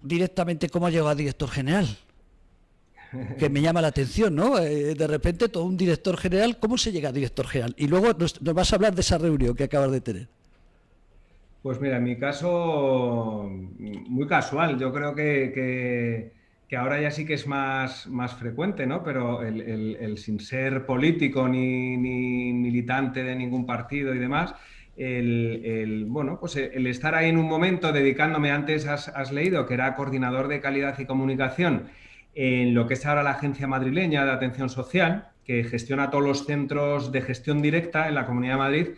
directamente cómo ha llegado a director general, que me llama la atención, ¿no? De repente todo un director general, ¿cómo se llega a director general? Y luego nos vas a hablar de esa reunión que acabas de tener. Pues mira, en mi caso, muy casual. Yo creo que ahora ya sí que es más frecuente, ¿no? Pero el sin ser político ni militante de ningún partido y demás, bueno, pues el estar ahí en un momento dedicándome, antes has leído que era coordinador de calidad y comunicación en lo que es ahora la Agencia Madrileña de Atención Social, que gestiona todos los centros de gestión directa en la Comunidad de Madrid,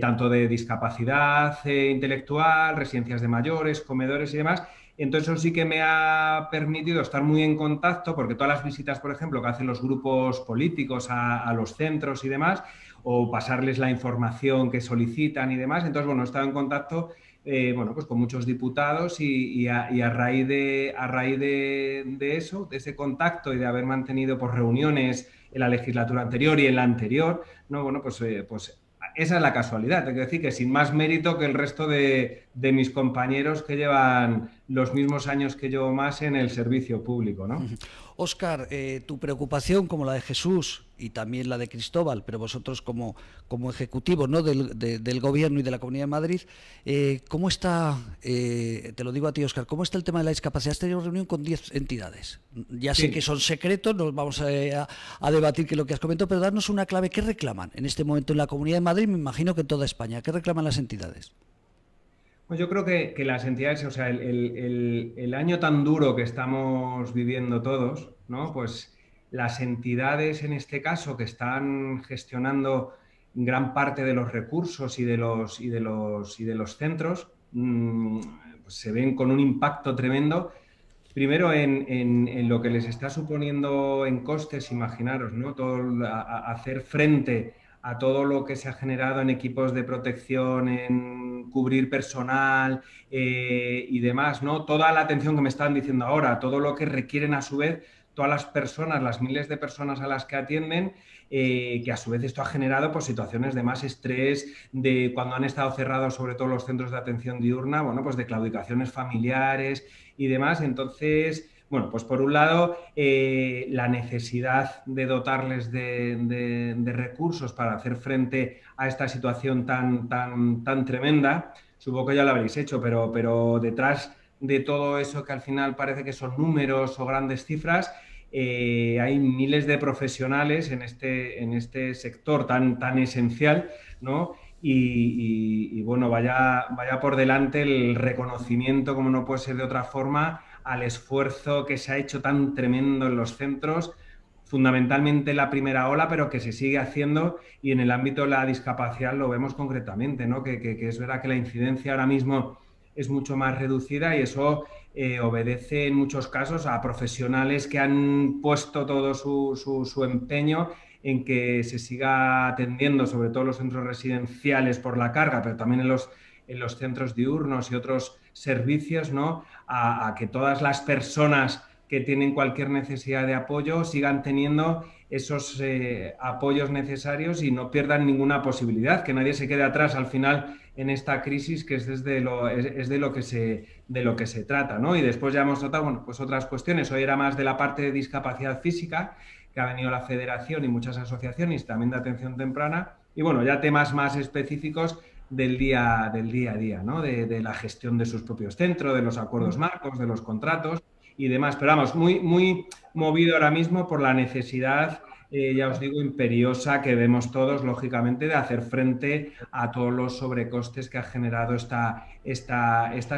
tanto de discapacidad intelectual, residencias de mayores, comedores y demás. Entonces eso sí que me ha permitido estar muy en contacto, porque todas las visitas, por ejemplo, que hacen los grupos políticos a los centros y demás, o pasarles la información que solicitan y demás. Entonces, bueno, he estado en contacto pues con muchos diputados y a raíz de eso, de ese contacto y de haber mantenido pues, reuniones en la legislatura anterior y en la anterior, ¿no? Bueno, pues esa es la casualidad. Tengo que decir que sin más mérito que el resto de de mis compañeros que llevan los mismos años que yo más en el servicio público, ¿no? Óscar, tu preocupación, como la de Jesús y también la de Cristóbal, pero vosotros como ejecutivos, ¿no?, del Gobierno y de la Comunidad de Madrid, ¿cómo está, te lo digo a ti, Óscar, cómo está el tema de la discapacidad? Has tenido reunión con 10 entidades. Ya sé que son secretos, no vamos a debatir qué es lo que has comentado, pero darnos una clave. ¿Qué reclaman en este momento en la Comunidad de Madrid? Me imagino que en toda España. ¿Qué reclaman las entidades? Pues yo creo que las entidades, o sea, el año tan duro que estamos viviendo todos, ¿no? Pues las entidades en este caso que están gestionando gran parte de los recursos y de los centros, pues se ven con un impacto tremendo. Primero en lo que les está suponiendo en costes, imaginaros, ¿no? Hacer frente a todo lo que se ha generado en equipos de protección, en cubrir personal y demás, ¿no? Toda la atención que me están diciendo ahora, todo lo que requieren a su vez todas las personas, las miles de personas a las que atienden, que a su vez esto ha generado pues, situaciones de más estrés, de cuando han estado cerrados sobre todo los centros de atención diurna, bueno, pues de claudicaciones familiares y demás. Entonces, bueno, pues por un lado, la necesidad de dotarles de recursos para hacer frente a esta situación tan tremenda. Supongo que ya lo habréis hecho, pero detrás de todo eso que al final parece que son números o grandes cifras, hay miles de profesionales en este sector tan esencial, ¿no? Y bueno, vaya por delante el reconocimiento, como no puede ser de otra forma, al esfuerzo que se ha hecho tan tremendo en los centros, fundamentalmente en la primera ola, pero que se sigue haciendo, y en el ámbito de la discapacidad lo vemos concretamente, ¿no? Que es verdad que la incidencia ahora mismo es mucho más reducida y eso obedece en muchos casos a profesionales que han puesto todo su empeño en que se siga atendiendo, sobre todo los centros residenciales por la carga, pero también en los centros diurnos y otros servicios, ¿no? A que todas las personas que tienen cualquier necesidad de apoyo sigan teniendo esos apoyos necesarios y no pierdan ninguna posibilidad, que nadie se quede atrás al final en esta crisis, que es de lo que se trata, ¿no? Y después ya hemos tratado, bueno, pues otras cuestiones. Hoy era más de la parte de discapacidad física, que ha venido la Federación y muchas asociaciones también de atención temprana, y bueno, ya temas más específicos del día a día, ¿no? De la gestión de sus propios centros, de los acuerdos marcos, de los contratos y demás. Pero vamos, muy movido ahora mismo por la necesidad, ya os digo, imperiosa que vemos todos, lógicamente, de hacer frente a todos los sobrecostes que ha generado esta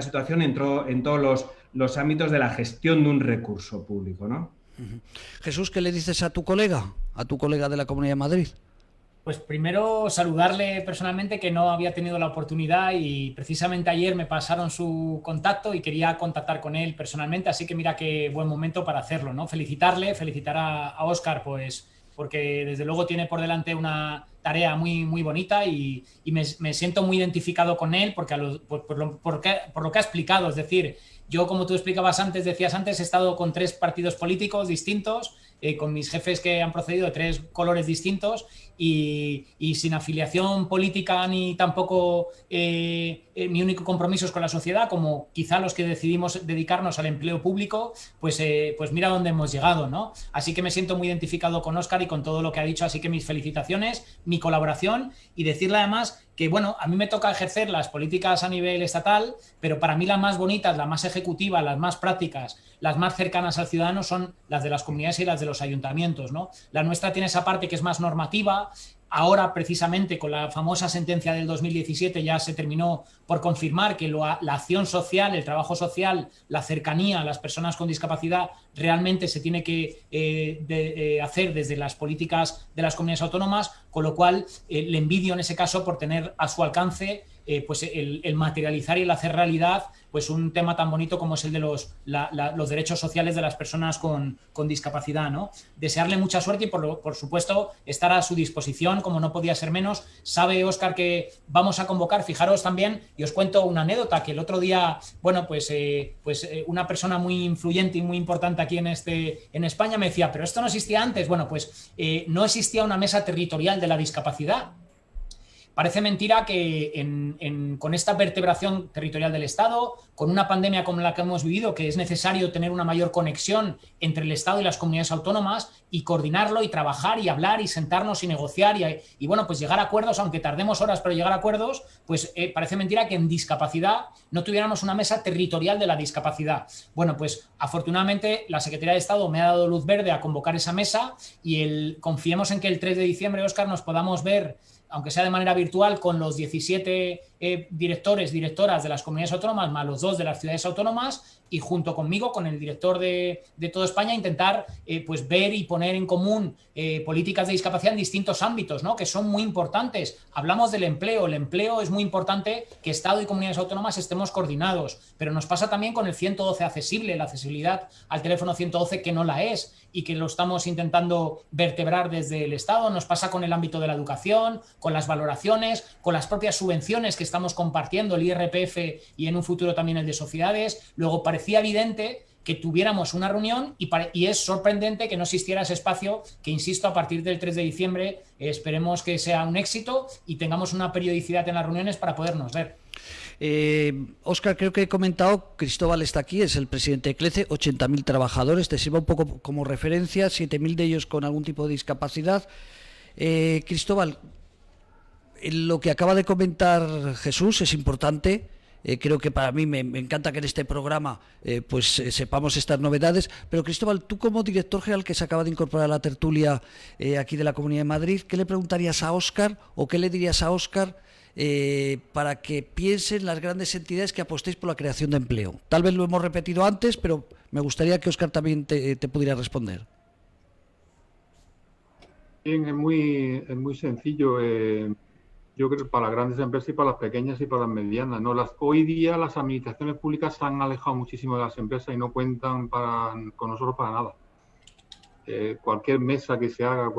situación en todos los ámbitos de la gestión de un recurso público, ¿no? Jesús, ¿qué le dices a tu colega de la Comunidad de Madrid? Pues primero saludarle personalmente, que no había tenido la oportunidad y precisamente ayer me pasaron su contacto y quería contactar con él personalmente, así que mira qué buen momento para hacerlo, ¿no? Felicitar a Óscar, pues porque desde luego tiene por delante una tarea muy bonita y me siento muy identificado con él porque por lo que ha explicado. Es decir, yo, como tú decías antes, he estado con 3 partidos políticos distintos, con mis jefes que han procedido de 3 colores distintos y sin afiliación política ni tampoco mi único compromiso es con la sociedad, como quizá los que decidimos dedicarnos al empleo público, pues mira dónde hemos llegado, ¿no? Así que me siento muy identificado con Óscar y con todo lo que ha dicho, así que mis felicitaciones, mi colaboración, y decirle además que, bueno, a mí me toca ejercer las políticas a nivel estatal, pero para mí las más bonitas, las más ejecutivas, las más prácticas, las más cercanas al ciudadano son las de las comunidades y las de los ayuntamientos, ¿no? La nuestra tiene esa parte que es más normativa. Ahora, precisamente, con la famosa sentencia del 2017 ya se terminó por confirmar que la acción social, el trabajo social, la cercanía a las personas con discapacidad realmente se tiene que hacer desde las políticas de las comunidades autónomas, con lo cual le envidio en ese caso por tener a su alcance pues el materializar y el hacer realidad pues un tema tan bonito como es el de los derechos sociales de las personas con discapacidad, ¿no? Desearle mucha suerte y por supuesto estar a su disposición, como no podía ser menos. Sabe Óscar que vamos a convocar, fijaros también, y os cuento una anécdota, que el otro día, bueno, pues una persona muy influyente y muy importante aquí en España me decía, pero esto no existía antes. Bueno, pues no existía una mesa territorial de la discapacidad. parece mentira que con esta vertebración territorial del Estado, con una pandemia como la que hemos vivido, que es necesario tener una mayor conexión entre el Estado y las comunidades autónomas y coordinarlo y trabajar y hablar y sentarnos y negociar y bueno, pues llegar a acuerdos, aunque tardemos horas, pero llegar a acuerdos, pues parece mentira que en discapacidad no tuviéramos una mesa territorial de la discapacidad. Bueno, pues afortunadamente la Secretaría de Estado me ha dado luz verde a convocar esa mesa y confiemos en que el 3 de diciembre, Óscar, nos podamos ver, aunque sea de manera virtual, con los 17 directores, directoras de las comunidades autónomas, más los 2 de las ciudades autónomas, y junto conmigo, con el director de toda España, intentar pues ver y poner en común políticas de discapacidad en distintos ámbitos, ¿no? Que son muy importantes. Hablamos del empleo. El empleo es muy importante que Estado y comunidades autónomas estemos coordinados, pero nos pasa también con el 112 accesible, la accesibilidad al teléfono 112 que no la es y que lo estamos intentando vertebrar desde el Estado. Nos pasa con el ámbito de la educación, con las valoraciones, con las propias subvenciones que estamos compartiendo, el IRPF y en un futuro también el de sociedades. Luego parecía evidente que tuviéramos una reunión y es sorprendente que no existiera ese espacio que, insisto, a partir del 3 de diciembre esperemos que sea un éxito y tengamos una periodicidad en las reuniones para podernos ver. Óscar, creo que he comentado, Cristóbal está aquí, es el presidente de CLECE, 80.000 trabajadores, te sirva un poco como referencia, 7.000 de ellos con algún tipo de discapacidad. Cristóbal, lo que acaba de comentar Jesús es importante. Creo que para mí me encanta que en este programa sepamos estas novedades, pero Cristóbal, tú como director general que se acaba de incorporar a la tertulia aquí de la Comunidad de Madrid, ¿qué le preguntarías a Óscar o qué le dirías a Óscar para que piensen las grandes entidades que apostéis por la creación de empleo? Tal vez lo hemos repetido antes, pero me gustaría que Óscar también te pudiera responder. Bien, es muy sencillo. Yo creo que para las grandes empresas y para las pequeñas y para las medianas, ¿no? Hoy día las administraciones públicas se han alejado muchísimo de las empresas y no cuentan con nosotros para nada. Cualquier mesa que se haga,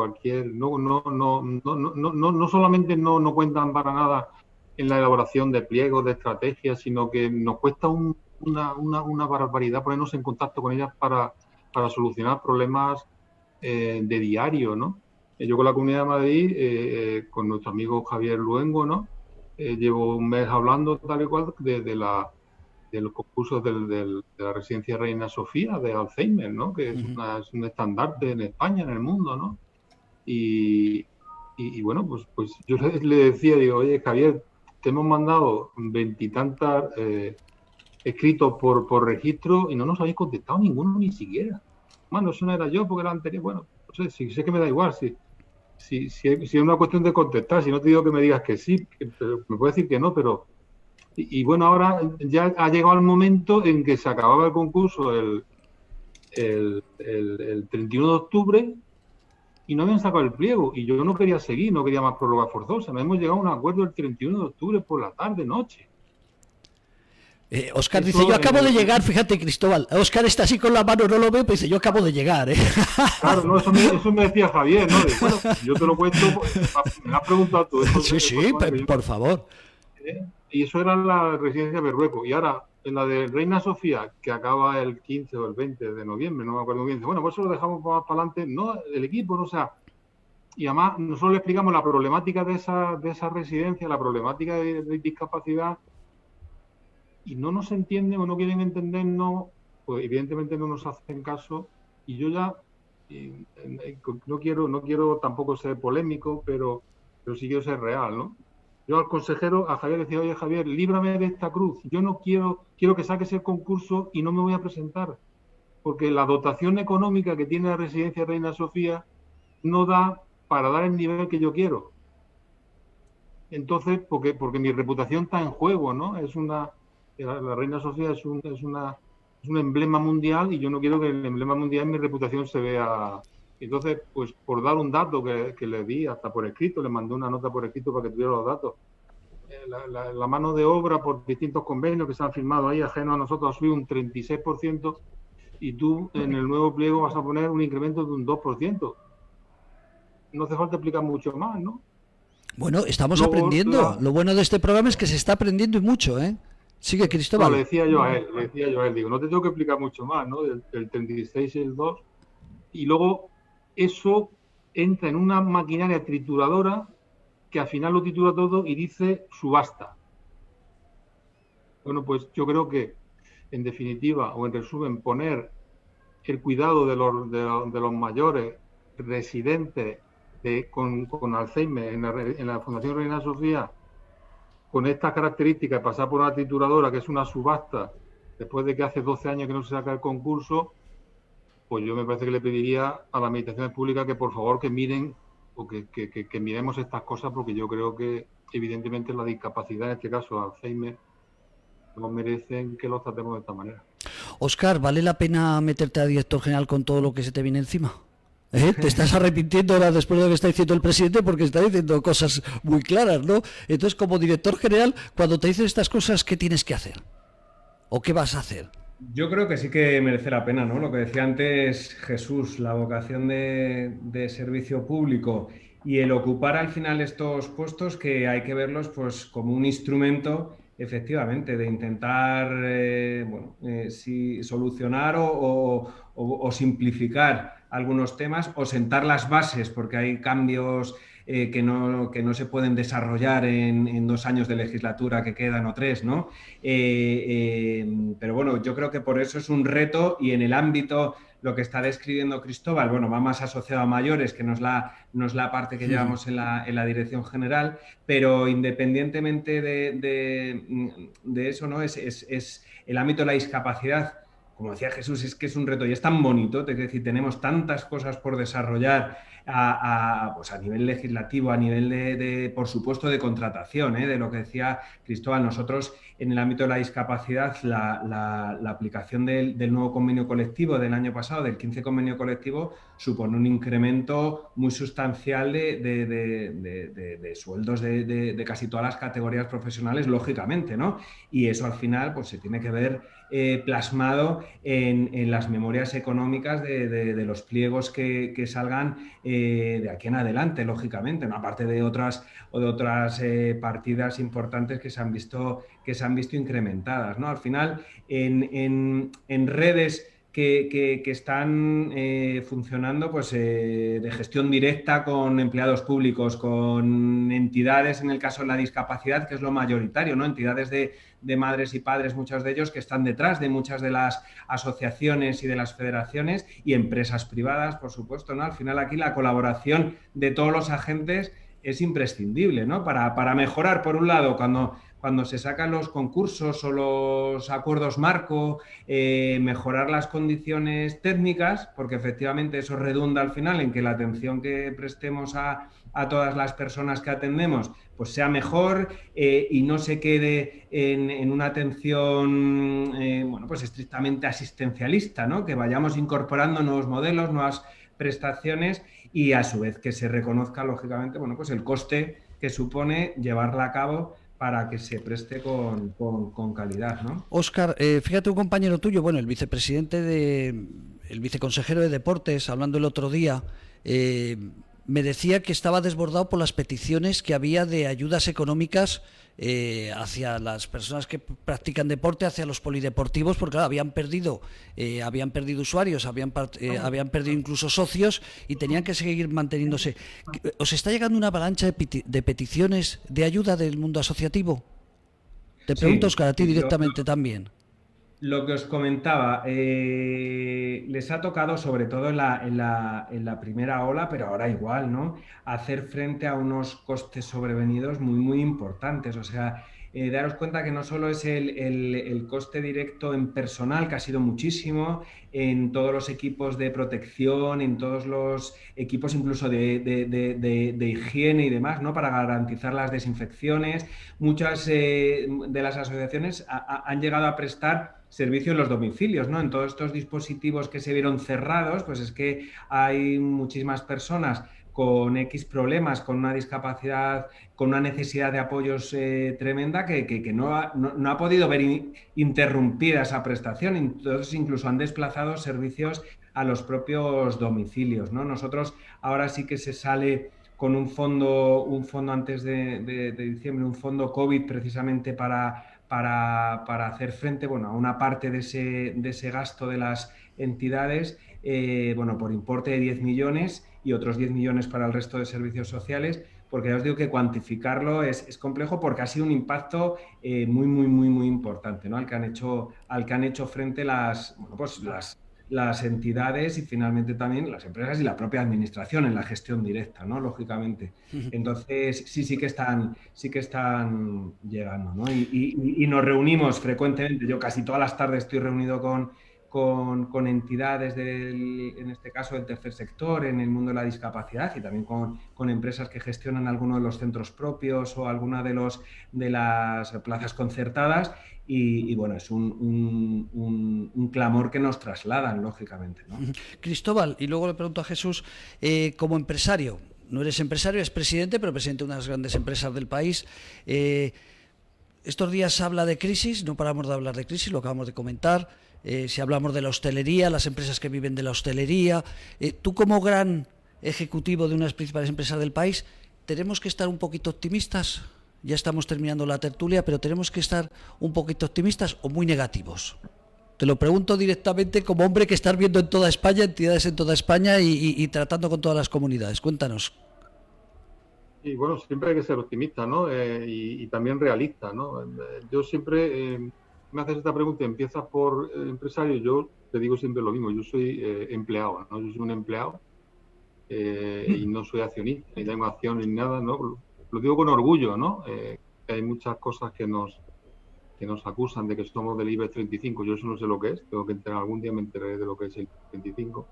no solamente no cuentan para nada en la elaboración de pliegos, de estrategias, sino que nos cuesta una barbaridad ponernos en contacto con ellas para solucionar problemas de diario, ¿no? Yo con la Comunidad de Madrid, con nuestro amigo Javier Luengo, ¿no? Llevo un mes hablando tal y cual de los concursos de la residencia Reina Sofía de Alzheimer, ¿no? Que es un estandarte en España, en el mundo, ¿no? Y bueno, pues yo le decía, digo, oye, Javier, te hemos mandado 20 y tantas escritos por registro y no nos habéis contestado ninguno ni siquiera. Bueno, eso no era yo porque era anterior. Bueno, no sé, si sé que me da igual, si es una cuestión de contestar, si no te digo que me digas que sí, pero me puedes decir que no, pero... Y bueno, ahora ya ha llegado el momento en que se acababa el concurso el 31 de octubre y no habían sacado el pliego. Y yo no quería seguir, no quería más prórroga forzosa. Nos hemos llegado a un acuerdo el 31 de octubre por la tarde, noche. Óscar dice, yo acabo de llegar, fíjate, Cristóbal. Óscar está así con la mano, no lo veo, pero dice, yo acabo de llegar. Claro, no, eso me decía Javier, ¿no? Bueno, yo te lo cuento, me has preguntado tú. Sí, por favor. Y eso era la residencia Berrueco. Y ahora, en la de Reina Sofía, que acaba el 15 o el 20 de noviembre, no me acuerdo bien, bueno, pues eso lo dejamos más para adelante, no, el equipo, no, o sea, y además nosotros le explicamos la problemática de esa residencia, la problemática de discapacidad, y no nos entienden o no quieren entendernos, pues evidentemente no nos hacen caso, y yo ya no quiero tampoco ser polémico, pero sí quiero ser real, ¿no? Yo al consejero, a Javier, decía, oye Javier, líbrame de esta cruz, yo no quiero que saques el concurso y no me voy a presentar, porque la dotación económica que tiene la residencia Reina Sofía no da para dar el nivel que yo quiero. Entonces, porque mi reputación está en juego, ¿no? La Reina Sofía es un emblema mundial y yo no quiero que el emblema mundial, mi reputación, se vea. Entonces, pues por dar un dato que le di hasta por escrito, le mandé una nota por escrito para que tuviera los datos. La mano de obra por distintos convenios que se han firmado ahí, ajeno a nosotros, ha subido un 36% y tú en el nuevo pliego vas a poner un incremento de un 2%. No hace falta explicar mucho más, ¿no? Bueno, estamos aprendiendo. Lo bueno de este programa es que se está aprendiendo y mucho, ¿eh? Sigue, Cristóbal. No, le decía yo a él, digo, no te tengo que explicar mucho más, ¿no? Del 36 y el 2. Y luego eso entra en una maquinaria trituradora que al final lo titula todo y dice subasta. Bueno, pues yo creo que, en definitiva, o en resumen, poner el cuidado de los mayores residentes con Alzheimer en la Fundación Reina Sofía, con estas características, pasar por una trituradora que es una subasta, después de que hace 12 años que no se saca el concurso, pues yo me parece que le pediría a las administraciones públicas que por favor que miren o que miremos estas cosas, porque yo creo que evidentemente la discapacidad, en este caso Alzheimer, no merecen que los tratemos de esta manera. Óscar, ¿vale la pena meterte a director general con todo lo que se te viene encima? Te estás arrepintiendo ahora después de lo que está diciendo el presidente, porque está diciendo cosas muy claras, ¿no? Entonces, como director general, cuando te dicen estas cosas, ¿qué tienes que hacer? ¿O qué vas a hacer? Yo creo que sí que merece la pena, ¿no? Lo que decía antes Jesús, la vocación de servicio público y el ocupar al final estos puestos, que hay que verlos pues como un instrumento, efectivamente, de intentar solucionar o simplificar algunos temas o sentar las bases, porque hay cambios que no se pueden desarrollar en 2 años de legislatura que quedan o 3, ¿no? Pero bueno, yo creo que por eso es un reto, y en el ámbito, lo que está describiendo Cristóbal, bueno, va más asociado a mayores, que no es la parte que llevamos en la dirección general, pero independientemente de eso, ¿no? Es el ámbito de la discapacidad. Como decía Jesús, es que es un reto y es tan bonito, es decir, tenemos tantas cosas por desarrollar pues a nivel legislativo, a nivel por supuesto, de contratación, de lo que decía Cristóbal. Nosotros, en el ámbito de la discapacidad, la aplicación del nuevo convenio colectivo del año pasado, del 15 convenio colectivo, supone un incremento muy sustancial de sueldos de casi todas las categorías profesionales, lógicamente, ¿no? Y eso al final pues se tiene que ver plasmado en las memorias económicas de los pliegos que salgan de aquí en adelante, lógicamente, ¿no? Aparte de otras partidas importantes que se han visto incrementadas, ¿no? Al final, en redes que están funcionando pues, de gestión directa con empleados públicos, con entidades, en el caso de la discapacidad, que es lo mayoritario, ¿no? Entidades de madres y padres, muchos de ellos, que están detrás de muchas de las asociaciones y de las federaciones, y empresas privadas, por supuesto, ¿no? Al final, aquí la colaboración de todos los agentes es imprescindible, ¿no? Para mejorar, por un lado, cuando se sacan los concursos o los acuerdos marco, mejorar las condiciones técnicas, porque efectivamente eso redunda al final en que la atención que prestemos a todas las personas que atendemos pues sea mejor, y no se quede en una atención pues estrictamente asistencialista, ¿no? Que vayamos incorporando nuevos modelos, nuevas prestaciones, y a su vez que se reconozca, lógicamente, bueno, pues el coste que supone llevarla a cabo para que se preste con calidad, ¿no? Óscar, fíjate, un compañero tuyo, bueno, el viceconsejero de Deportes, hablando el otro día, me decía que estaba desbordado por las peticiones que había de ayudas económicas hacia las personas que practican deporte, hacia los polideportivos, porque claro, habían perdido usuarios, habían perdido incluso socios, y tenían que seguir manteniéndose. ¿Os está llegando una avalancha de peticiones de ayuda del mundo asociativo? Te pregunto, Óscar, a ti directamente también. Lo que os comentaba, les ha tocado, sobre todo en la primera ola, pero ahora igual, ¿no? Hacer frente a unos costes sobrevenidos muy, muy importantes. O sea, daros cuenta que no solo es el coste directo en personal, que ha sido muchísimo, en todos los equipos de protección, en todos los equipos incluso de higiene y demás, ¿no? Para garantizar las desinfecciones. Muchas de las asociaciones han llegado a prestar servicio en los domicilios, ¿no? En todos estos dispositivos que se vieron cerrados, pues es que hay muchísimas personas con X problemas, con una discapacidad, con una necesidad de apoyos tremenda, que no ha podido ver interrumpida esa prestación. Entonces incluso han desplazado servicios a los propios domicilios, ¿no? Nosotros ahora sí que se sale con un fondo antes de diciembre, un fondo COVID, precisamente para hacer frente, bueno, a una parte de ese gasto de las entidades, por importe de 10 millones y otros 10 millones para el resto de servicios sociales, porque ya os digo que cuantificarlo es complejo porque ha sido un impacto muy importante, ¿no? Al que han hecho frente las entidades y finalmente también las empresas y la propia administración en la gestión directa, ¿no? Lógicamente. Entonces, sí que están llegando, ¿no? Y nos reunimos frecuentemente. Yo casi todas las tardes estoy reunido con entidades en este caso del tercer sector, en el mundo de la discapacidad y también con empresas que gestionan alguno de los centros propios o alguna de las plazas concertadas y bueno, es un clamor que nos trasladan, lógicamente, ¿no? Cristóbal, y luego le pregunto a Jesús, como empresario, no eres empresario, eres presidente, pero presidente de unas grandes empresas del país. Estos días se habla de crisis, no paramos de hablar de crisis, lo acabamos de comentar. Si hablamos de la hostelería, las empresas que viven de la hostelería, tú como gran ejecutivo de unas principales empresas del país, ¿tenemos que estar un poquito optimistas? Ya estamos terminando la tertulia, pero ¿tenemos que estar un poquito optimistas o muy negativos? Te lo pregunto directamente como hombre que estás viendo en toda España, entidades en toda España y tratando con todas las comunidades. Cuéntanos. Y bueno, siempre hay que ser optimista, ¿no? Y también realista, ¿no? Yo siempre me haces esta pregunta y empiezas por empresario, yo te digo siempre lo mismo, yo soy empleado, ¿no? Yo soy un empleado y no soy accionista, ni tengo acción ni nada, ¿no? Lo digo con orgullo, ¿no? Que hay muchas cosas que nos acusan de que somos del IBEX 35, yo eso no sé lo que es, tengo que enterar, algún día me enteraré de lo que es el 35.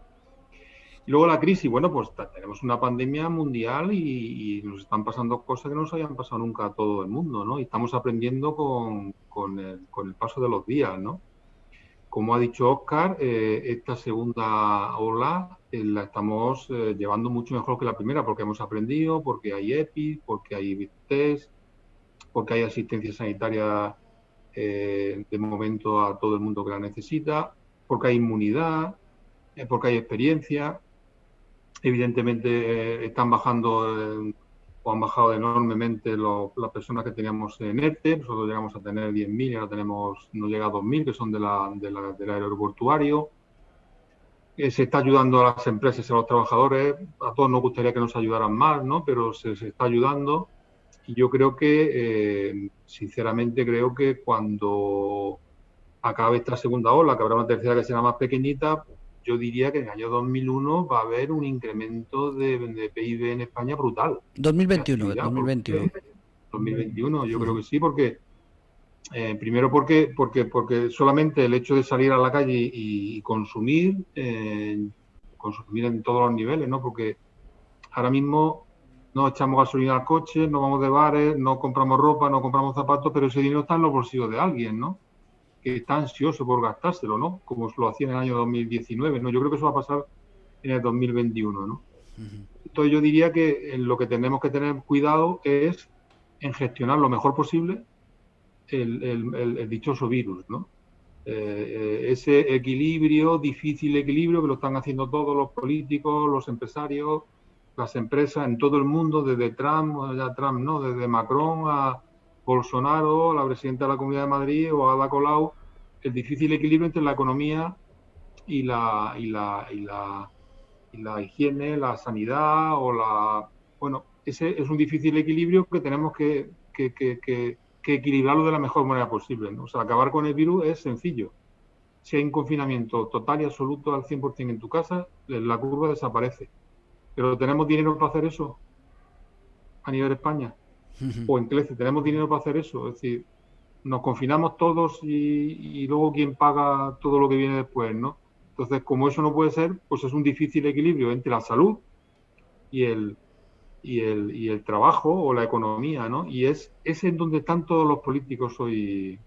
Y luego la crisis, bueno, pues tenemos una pandemia mundial y nos están pasando cosas que no nos habían pasado nunca a todo el mundo, ¿no? Y estamos aprendiendo con el paso de los días, ¿no? Como ha dicho Óscar, esta segunda ola la estamos llevando mucho mejor que la primera porque hemos aprendido, porque hay EPI, porque hay test, porque hay asistencia sanitaria de momento a todo el mundo que la necesita, porque hay inmunidad, porque hay experiencia. Evidentemente están bajando o han bajado enormemente las personas que teníamos en ERTE. Nosotros llegamos a tener 10.000 y ahora no llega a 2.000 que son del aeroportuario. Se está ayudando a las empresas y a los trabajadores. A todos nos gustaría que nos ayudaran más, ¿no? Pero se está ayudando. Y yo creo que, sinceramente, creo que cuando acabe esta segunda ola, que habrá una tercera que será más pequeñita, yo diría que en el año 2001 va a haber un incremento de PIB en España brutal. 2021. 2021, yo creo que sí, porque primero porque solamente el hecho de salir a la calle y consumir en todos los niveles, ¿no? Porque ahora mismo no echamos gasolina al coche, no vamos de bares, no compramos ropa, no compramos zapatos, pero ese dinero está en los bolsillos de alguien, ¿no? Que está ansioso por gastárselo, ¿no? Como lo hacía en el año 2019, ¿no? Yo creo que eso va a pasar en el 2021, ¿no? Entonces yo diría que en lo que tenemos que tener cuidado es en gestionar lo mejor posible el dichoso virus, ¿no? Ese equilibrio, difícil equilibrio que lo están haciendo todos los políticos, los empresarios, las empresas en todo el mundo, desde Trump, ¿no? Desde Macron a Bolsonaro, la presidenta de la Comunidad de Madrid o Ada Colau, el difícil equilibrio entre la economía y la higiene, la sanidad ese es un difícil equilibrio que tenemos que equilibrarlo de la mejor manera posible, ¿no? O sea, acabar con el virus es sencillo. Si hay un confinamiento total y absoluto al 100% en tu casa, la curva desaparece. Pero ¿tenemos dinero para hacer eso a nivel de España? O en CLECE, ¿tenemos dinero para hacer eso? Es decir, nos confinamos todos y luego quién paga todo lo que viene después, ¿no? Entonces, como eso no puede ser, pues es un difícil equilibrio entre la salud y el trabajo o la economía, ¿no? Y es en donde están todos los políticos hoy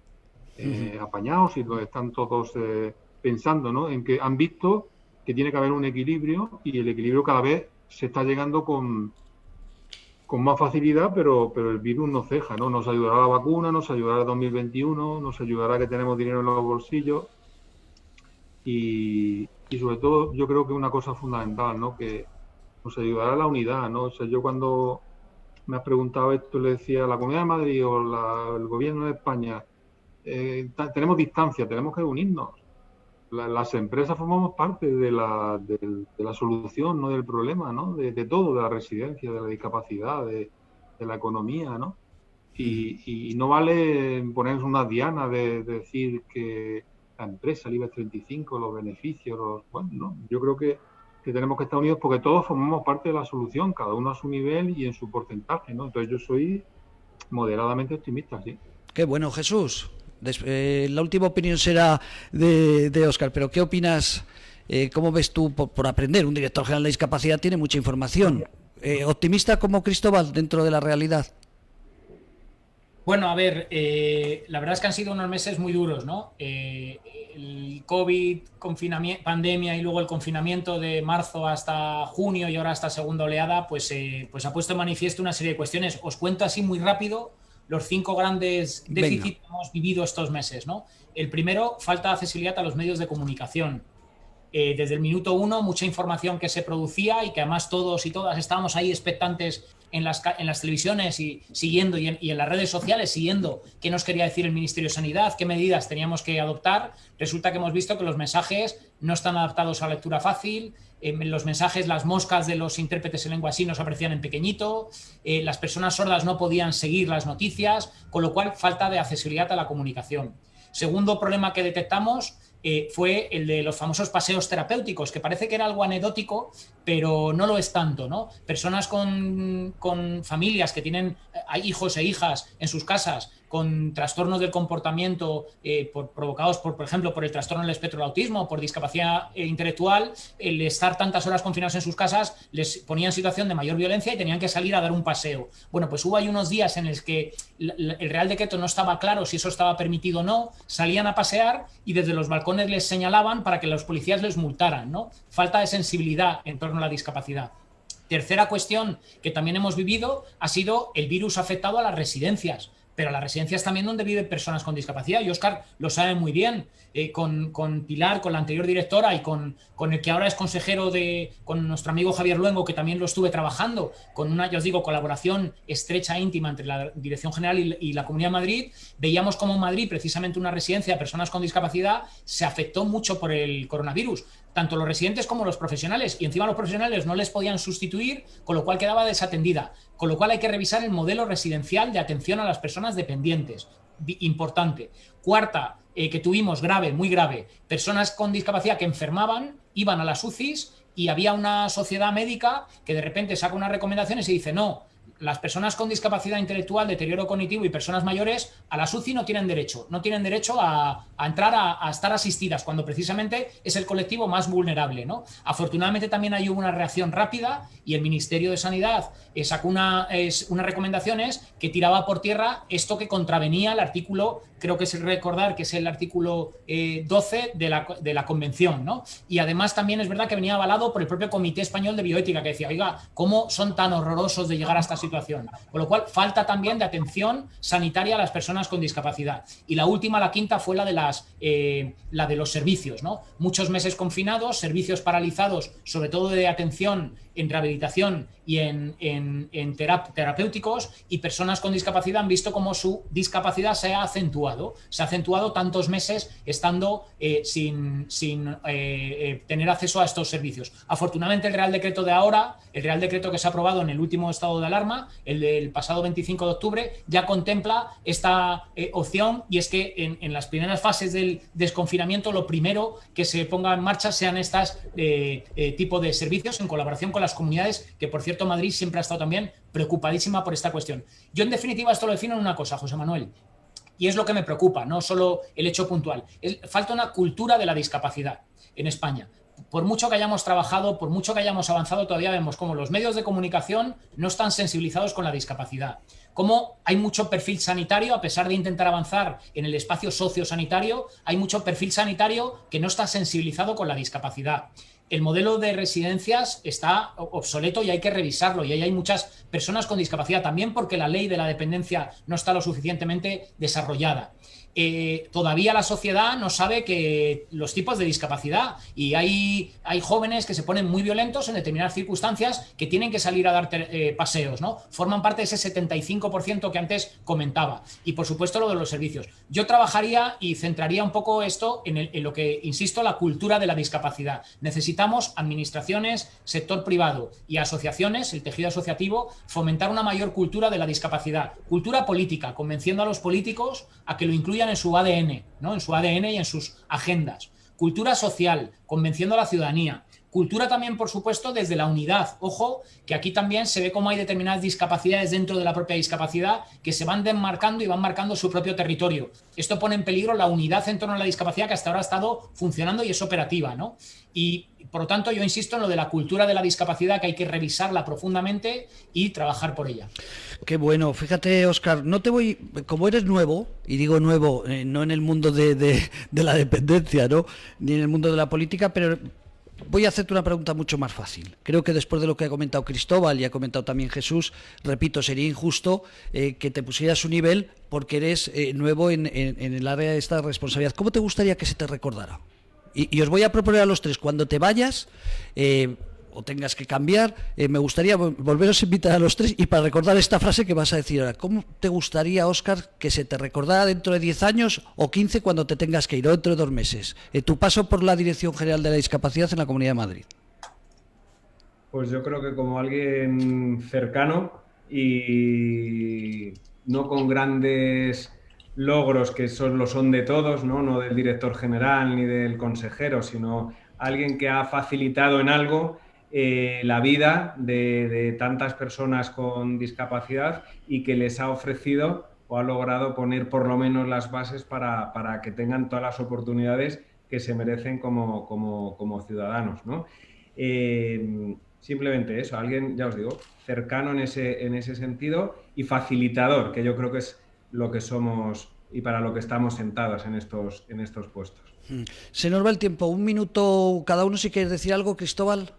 apañados y donde están todos pensando, ¿no? En que han visto que tiene que haber un equilibrio y el equilibrio cada vez se está llegando con más facilidad, pero el virus no ceja, ¿no? Nos ayudará la vacuna, nos ayudará el 2021, nos ayudará que tenemos dinero en los bolsillos y sobre todo yo creo que una cosa fundamental, ¿no? Que nos ayudará la unidad, ¿no? O sea, yo cuando me has preguntado esto le decía la Comunidad de Madrid o el Gobierno de España, tenemos distancia, tenemos que unirnos. Las empresas formamos parte de la solución, no del problema, ¿no? De todo, de la residencia, de la discapacidad, de la economía, ¿no? Y no vale ponernos una diana de decir que la empresa, el IBEX 35, los beneficios, bueno, no, yo creo que tenemos que estar unidos porque todos formamos parte de la solución, cada uno a su nivel y en su porcentaje, ¿no? Entonces yo soy moderadamente optimista, sí. Qué bueno, Jesús. La última opinión será de Óscar, pero ¿qué opinas? ¿Cómo ves tú por aprender? Un director general de discapacidad tiene mucha información. ¿Optimista como Cristóbal dentro de la realidad? Bueno, a ver, la verdad es que han sido unos meses muy duros, ¿no? El COVID, confinamiento, pandemia y luego el confinamiento de marzo hasta junio y ahora hasta segunda oleada, pues ha puesto en manifiesto una serie de cuestiones. Os cuento así muy rápido los 5 grandes déficits que hemos vivido estos meses, ¿no? El primero, falta de accesibilidad a los medios de comunicación. Desde el minuto 1, mucha información que se producía y que además todos y todas estábamos ahí expectantes en las televisiones y siguiendo y en las redes sociales siguiendo qué nos quería decir el Ministerio de Sanidad, qué medidas teníamos que adoptar. Resulta que hemos visto que los mensajes no están adaptados a lectura fácil. Los mensajes, las moscas de los intérpretes en lengua sí nos aparecían en pequeñito. Las personas sordas no podían seguir las noticias, con lo cual falta de accesibilidad a la comunicación. Segundo problema que detectamos fue el de los famosos paseos terapéuticos, que parece que era algo anecdótico, pero no lo es tanto, ¿no? Personas con familias que tienen hijos e hijas en sus casas con trastornos del comportamiento provocados, por ejemplo, por el trastorno del espectro del autismo, por discapacidad intelectual, el estar tantas horas confinados en sus casas les ponía en situación de mayor violencia y tenían que salir a dar un paseo. Bueno, pues hubo ahí unos días en los que el Real Decreto no estaba claro si eso estaba permitido o no, salían a pasear y desde los balcones les señalaban para que los policías les multaran, ¿no? Falta de sensibilidad en torno a la discapacidad. Tercera cuestión que también hemos vivido ha sido el virus afectado a las residencias. Pero a las residencias también donde viven personas con discapacidad, y Óscar lo sabe muy bien, con Pilar, con la anterior directora y con el que ahora es consejero con nuestro amigo Javier Luengo, que también lo estuve trabajando, con una, ya os digo, colaboración estrecha e íntima entre la Dirección General y la Comunidad de Madrid. Veíamos cómo en Madrid, precisamente una residencia de personas con discapacidad, se afectó mucho por el coronavirus, tanto los residentes como los profesionales, y encima los profesionales no les podían sustituir, con lo cual quedaba desatendida. Con lo cual hay que revisar el modelo residencial de atención a las personas dependientes. Importante. Cuarta, que tuvimos grave, muy grave, personas con discapacidad que enfermaban, iban a las UCIs y había una sociedad médica que de repente saca unas recomendaciones y dice no, las personas con discapacidad intelectual, deterioro cognitivo y personas mayores a la UCI no tienen derecho a entrar a estar asistidas, cuando precisamente es el colectivo más vulnerable, ¿no? Afortunadamente también hay una reacción rápida y el Ministerio de Sanidad sacó unas recomendaciones que tiraba por tierra esto que contravenía el artículo, creo que es recordar que es el artículo 12 de la Convención, ¿no? Y además también es verdad que venía avalado por el propio Comité Español de Bioética, que decía, oiga, ¿cómo son tan horrorosos de llegar a esta situación? Con lo cual, falta también de atención sanitaria a las personas con discapacidad. Y la última, la quinta, fue la de los servicios, ¿no? Muchos meses confinados, servicios paralizados, sobre todo de atención en rehabilitación y en terapéuticos, y personas con discapacidad han visto cómo su discapacidad se ha acentuado tantos meses estando sin tener acceso a estos servicios. Afortunadamente el Real Decreto de ahora, el Real Decreto que se ha aprobado en el último estado de alarma, el del pasado 25 de octubre, ya contempla esta opción, y es que en las primeras fases del desconfinamiento lo primero que se ponga en marcha sean estas tipo de servicios en colaboración con las comunidades, que por cierto Madrid siempre ha estado también preocupadísima por esta cuestión. Yo en definitiva esto lo defino en una cosa, José Manuel, y es lo que me preocupa, no solo el hecho puntual. Falta una cultura de la discapacidad en España. Por mucho que hayamos trabajado, por mucho que hayamos avanzado, todavía vemos cómo los medios de comunicación no están sensibilizados con la discapacidad. Cómo hay mucho perfil sanitario, a pesar de intentar avanzar en el espacio sociosanitario, hay mucho perfil sanitario que no está sensibilizado con la discapacidad. El modelo de residencias está obsoleto y hay que revisarlo, y ahí hay muchas personas con discapacidad, también porque la ley de la dependencia no está lo suficientemente desarrollada. todavía la sociedad no sabe que los tipos de discapacidad, y hay jóvenes que se ponen muy violentos en determinadas circunstancias que tienen que salir a dar paseos, ¿no? Forman parte de ese 75% que antes comentaba. Y por supuesto lo de los servicios. Yo trabajaría y centraría un poco esto en lo que, insisto, la cultura de la discapacidad. Necesitamos administraciones, sector privado y asociaciones, el tejido asociativo, fomentar una mayor cultura de la discapacidad. Cultura política, convenciendo a los políticos a que lo incluyan en su ADN, ¿no? En su ADN y en sus agendas. Cultura social, convenciendo a la ciudadanía. Cultura también, por supuesto, desde la unidad. Ojo, que aquí también se ve cómo hay determinadas discapacidades dentro de la propia discapacidad que se van desmarcando y van marcando su propio territorio. Esto pone en peligro la unidad en torno a la discapacidad que hasta ahora ha estado funcionando y es operativa, ¿no? Y, por lo tanto, yo insisto en lo de la cultura de la discapacidad, que hay que revisarla profundamente y trabajar por ella. Qué bueno. Fíjate, Óscar, no te voy, como eres nuevo, y digo nuevo, no en el mundo de la dependencia, ¿no? Ni en el mundo de la política, pero voy a hacerte una pregunta mucho más fácil. Creo que después de lo que ha comentado Cristóbal y ha comentado también Jesús, repito, sería injusto que te pusieras su nivel porque eres nuevo en el área de esta responsabilidad. ¿Cómo te gustaría que se te recordara? Y os voy a proponer a los tres, cuando te vayas o tengas que cambiar, me gustaría volveros a invitar a los tres y para recordar esta frase que vas a decir ahora. ¿Cómo te gustaría, Óscar, que se te recordara dentro de 10 años o 15 cuando te tengas que ir, o dentro de 2 meses? Tu paso por la Dirección General de la Discapacidad en la Comunidad de Madrid. Pues yo creo que como alguien cercano y no con grandes logros que lo son de todos, no del director general ni del consejero, sino alguien que ha facilitado en algo la vida de tantas personas con discapacidad y que les ha ofrecido o ha logrado poner por lo menos las bases para que tengan todas las oportunidades que se merecen como ciudadanos, ¿no? Simplemente eso, alguien, ya os digo, cercano en ese sentido y facilitador, que yo creo que es lo que somos y para lo que estamos sentados en estos puestos. Se nos va el tiempo. 1 minuto cada uno si quieres decir algo, Cristóbal.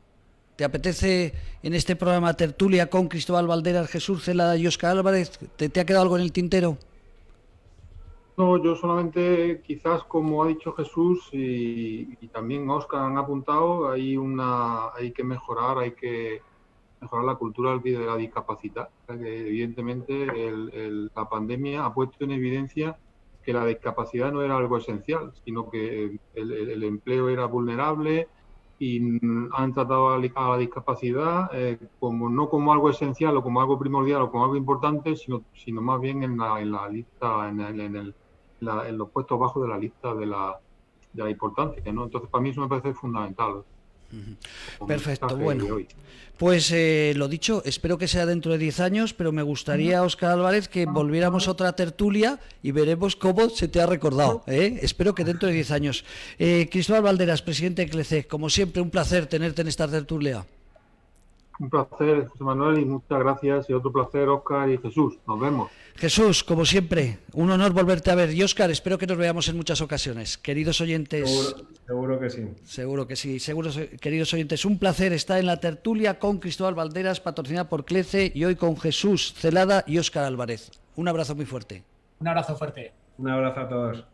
¿Te apetece en este programa tertulia con Cristóbal Valderas, Jesús Celada y Óscar Álvarez? ¿Te ha quedado algo en el tintero? No, yo solamente, quizás como ha dicho Jesús y también Óscar han apuntado, hay que mejorar la cultura de la discapacidad. O sea, que evidentemente la pandemia ha puesto en evidencia que la discapacidad no era algo esencial, sino que el empleo era vulnerable y han tratado a la discapacidad no como algo esencial o como algo primordial o como algo importante, sino más bien en la lista, en los puestos bajos de la lista de la importancia, ¿no? Entonces, para mí eso me parece fundamental. Perfecto, bueno, pues lo dicho, espero que sea dentro de 10 años, pero me gustaría, Óscar Álvarez, que volviéramos a otra tertulia y veremos cómo se te ha recordado, espero que dentro de 10 años. Cristóbal Valderas, presidente de CLECEC, como siempre, un placer tenerte en esta tertulia. Un placer, José Manuel, y muchas gracias, y otro placer, Óscar y Jesús. Nos vemos. Jesús, como siempre, un honor volverte a ver. Y Óscar, espero que nos veamos en muchas ocasiones. Queridos oyentes... Seguro que sí. Seguro que sí. Queridos oyentes, un placer estar en la tertulia con Cristóbal Valderas, patrocinada por CLECE, y hoy con Jesús Celada y Óscar Álvarez. Un abrazo muy fuerte. Un abrazo fuerte. Un abrazo a todos.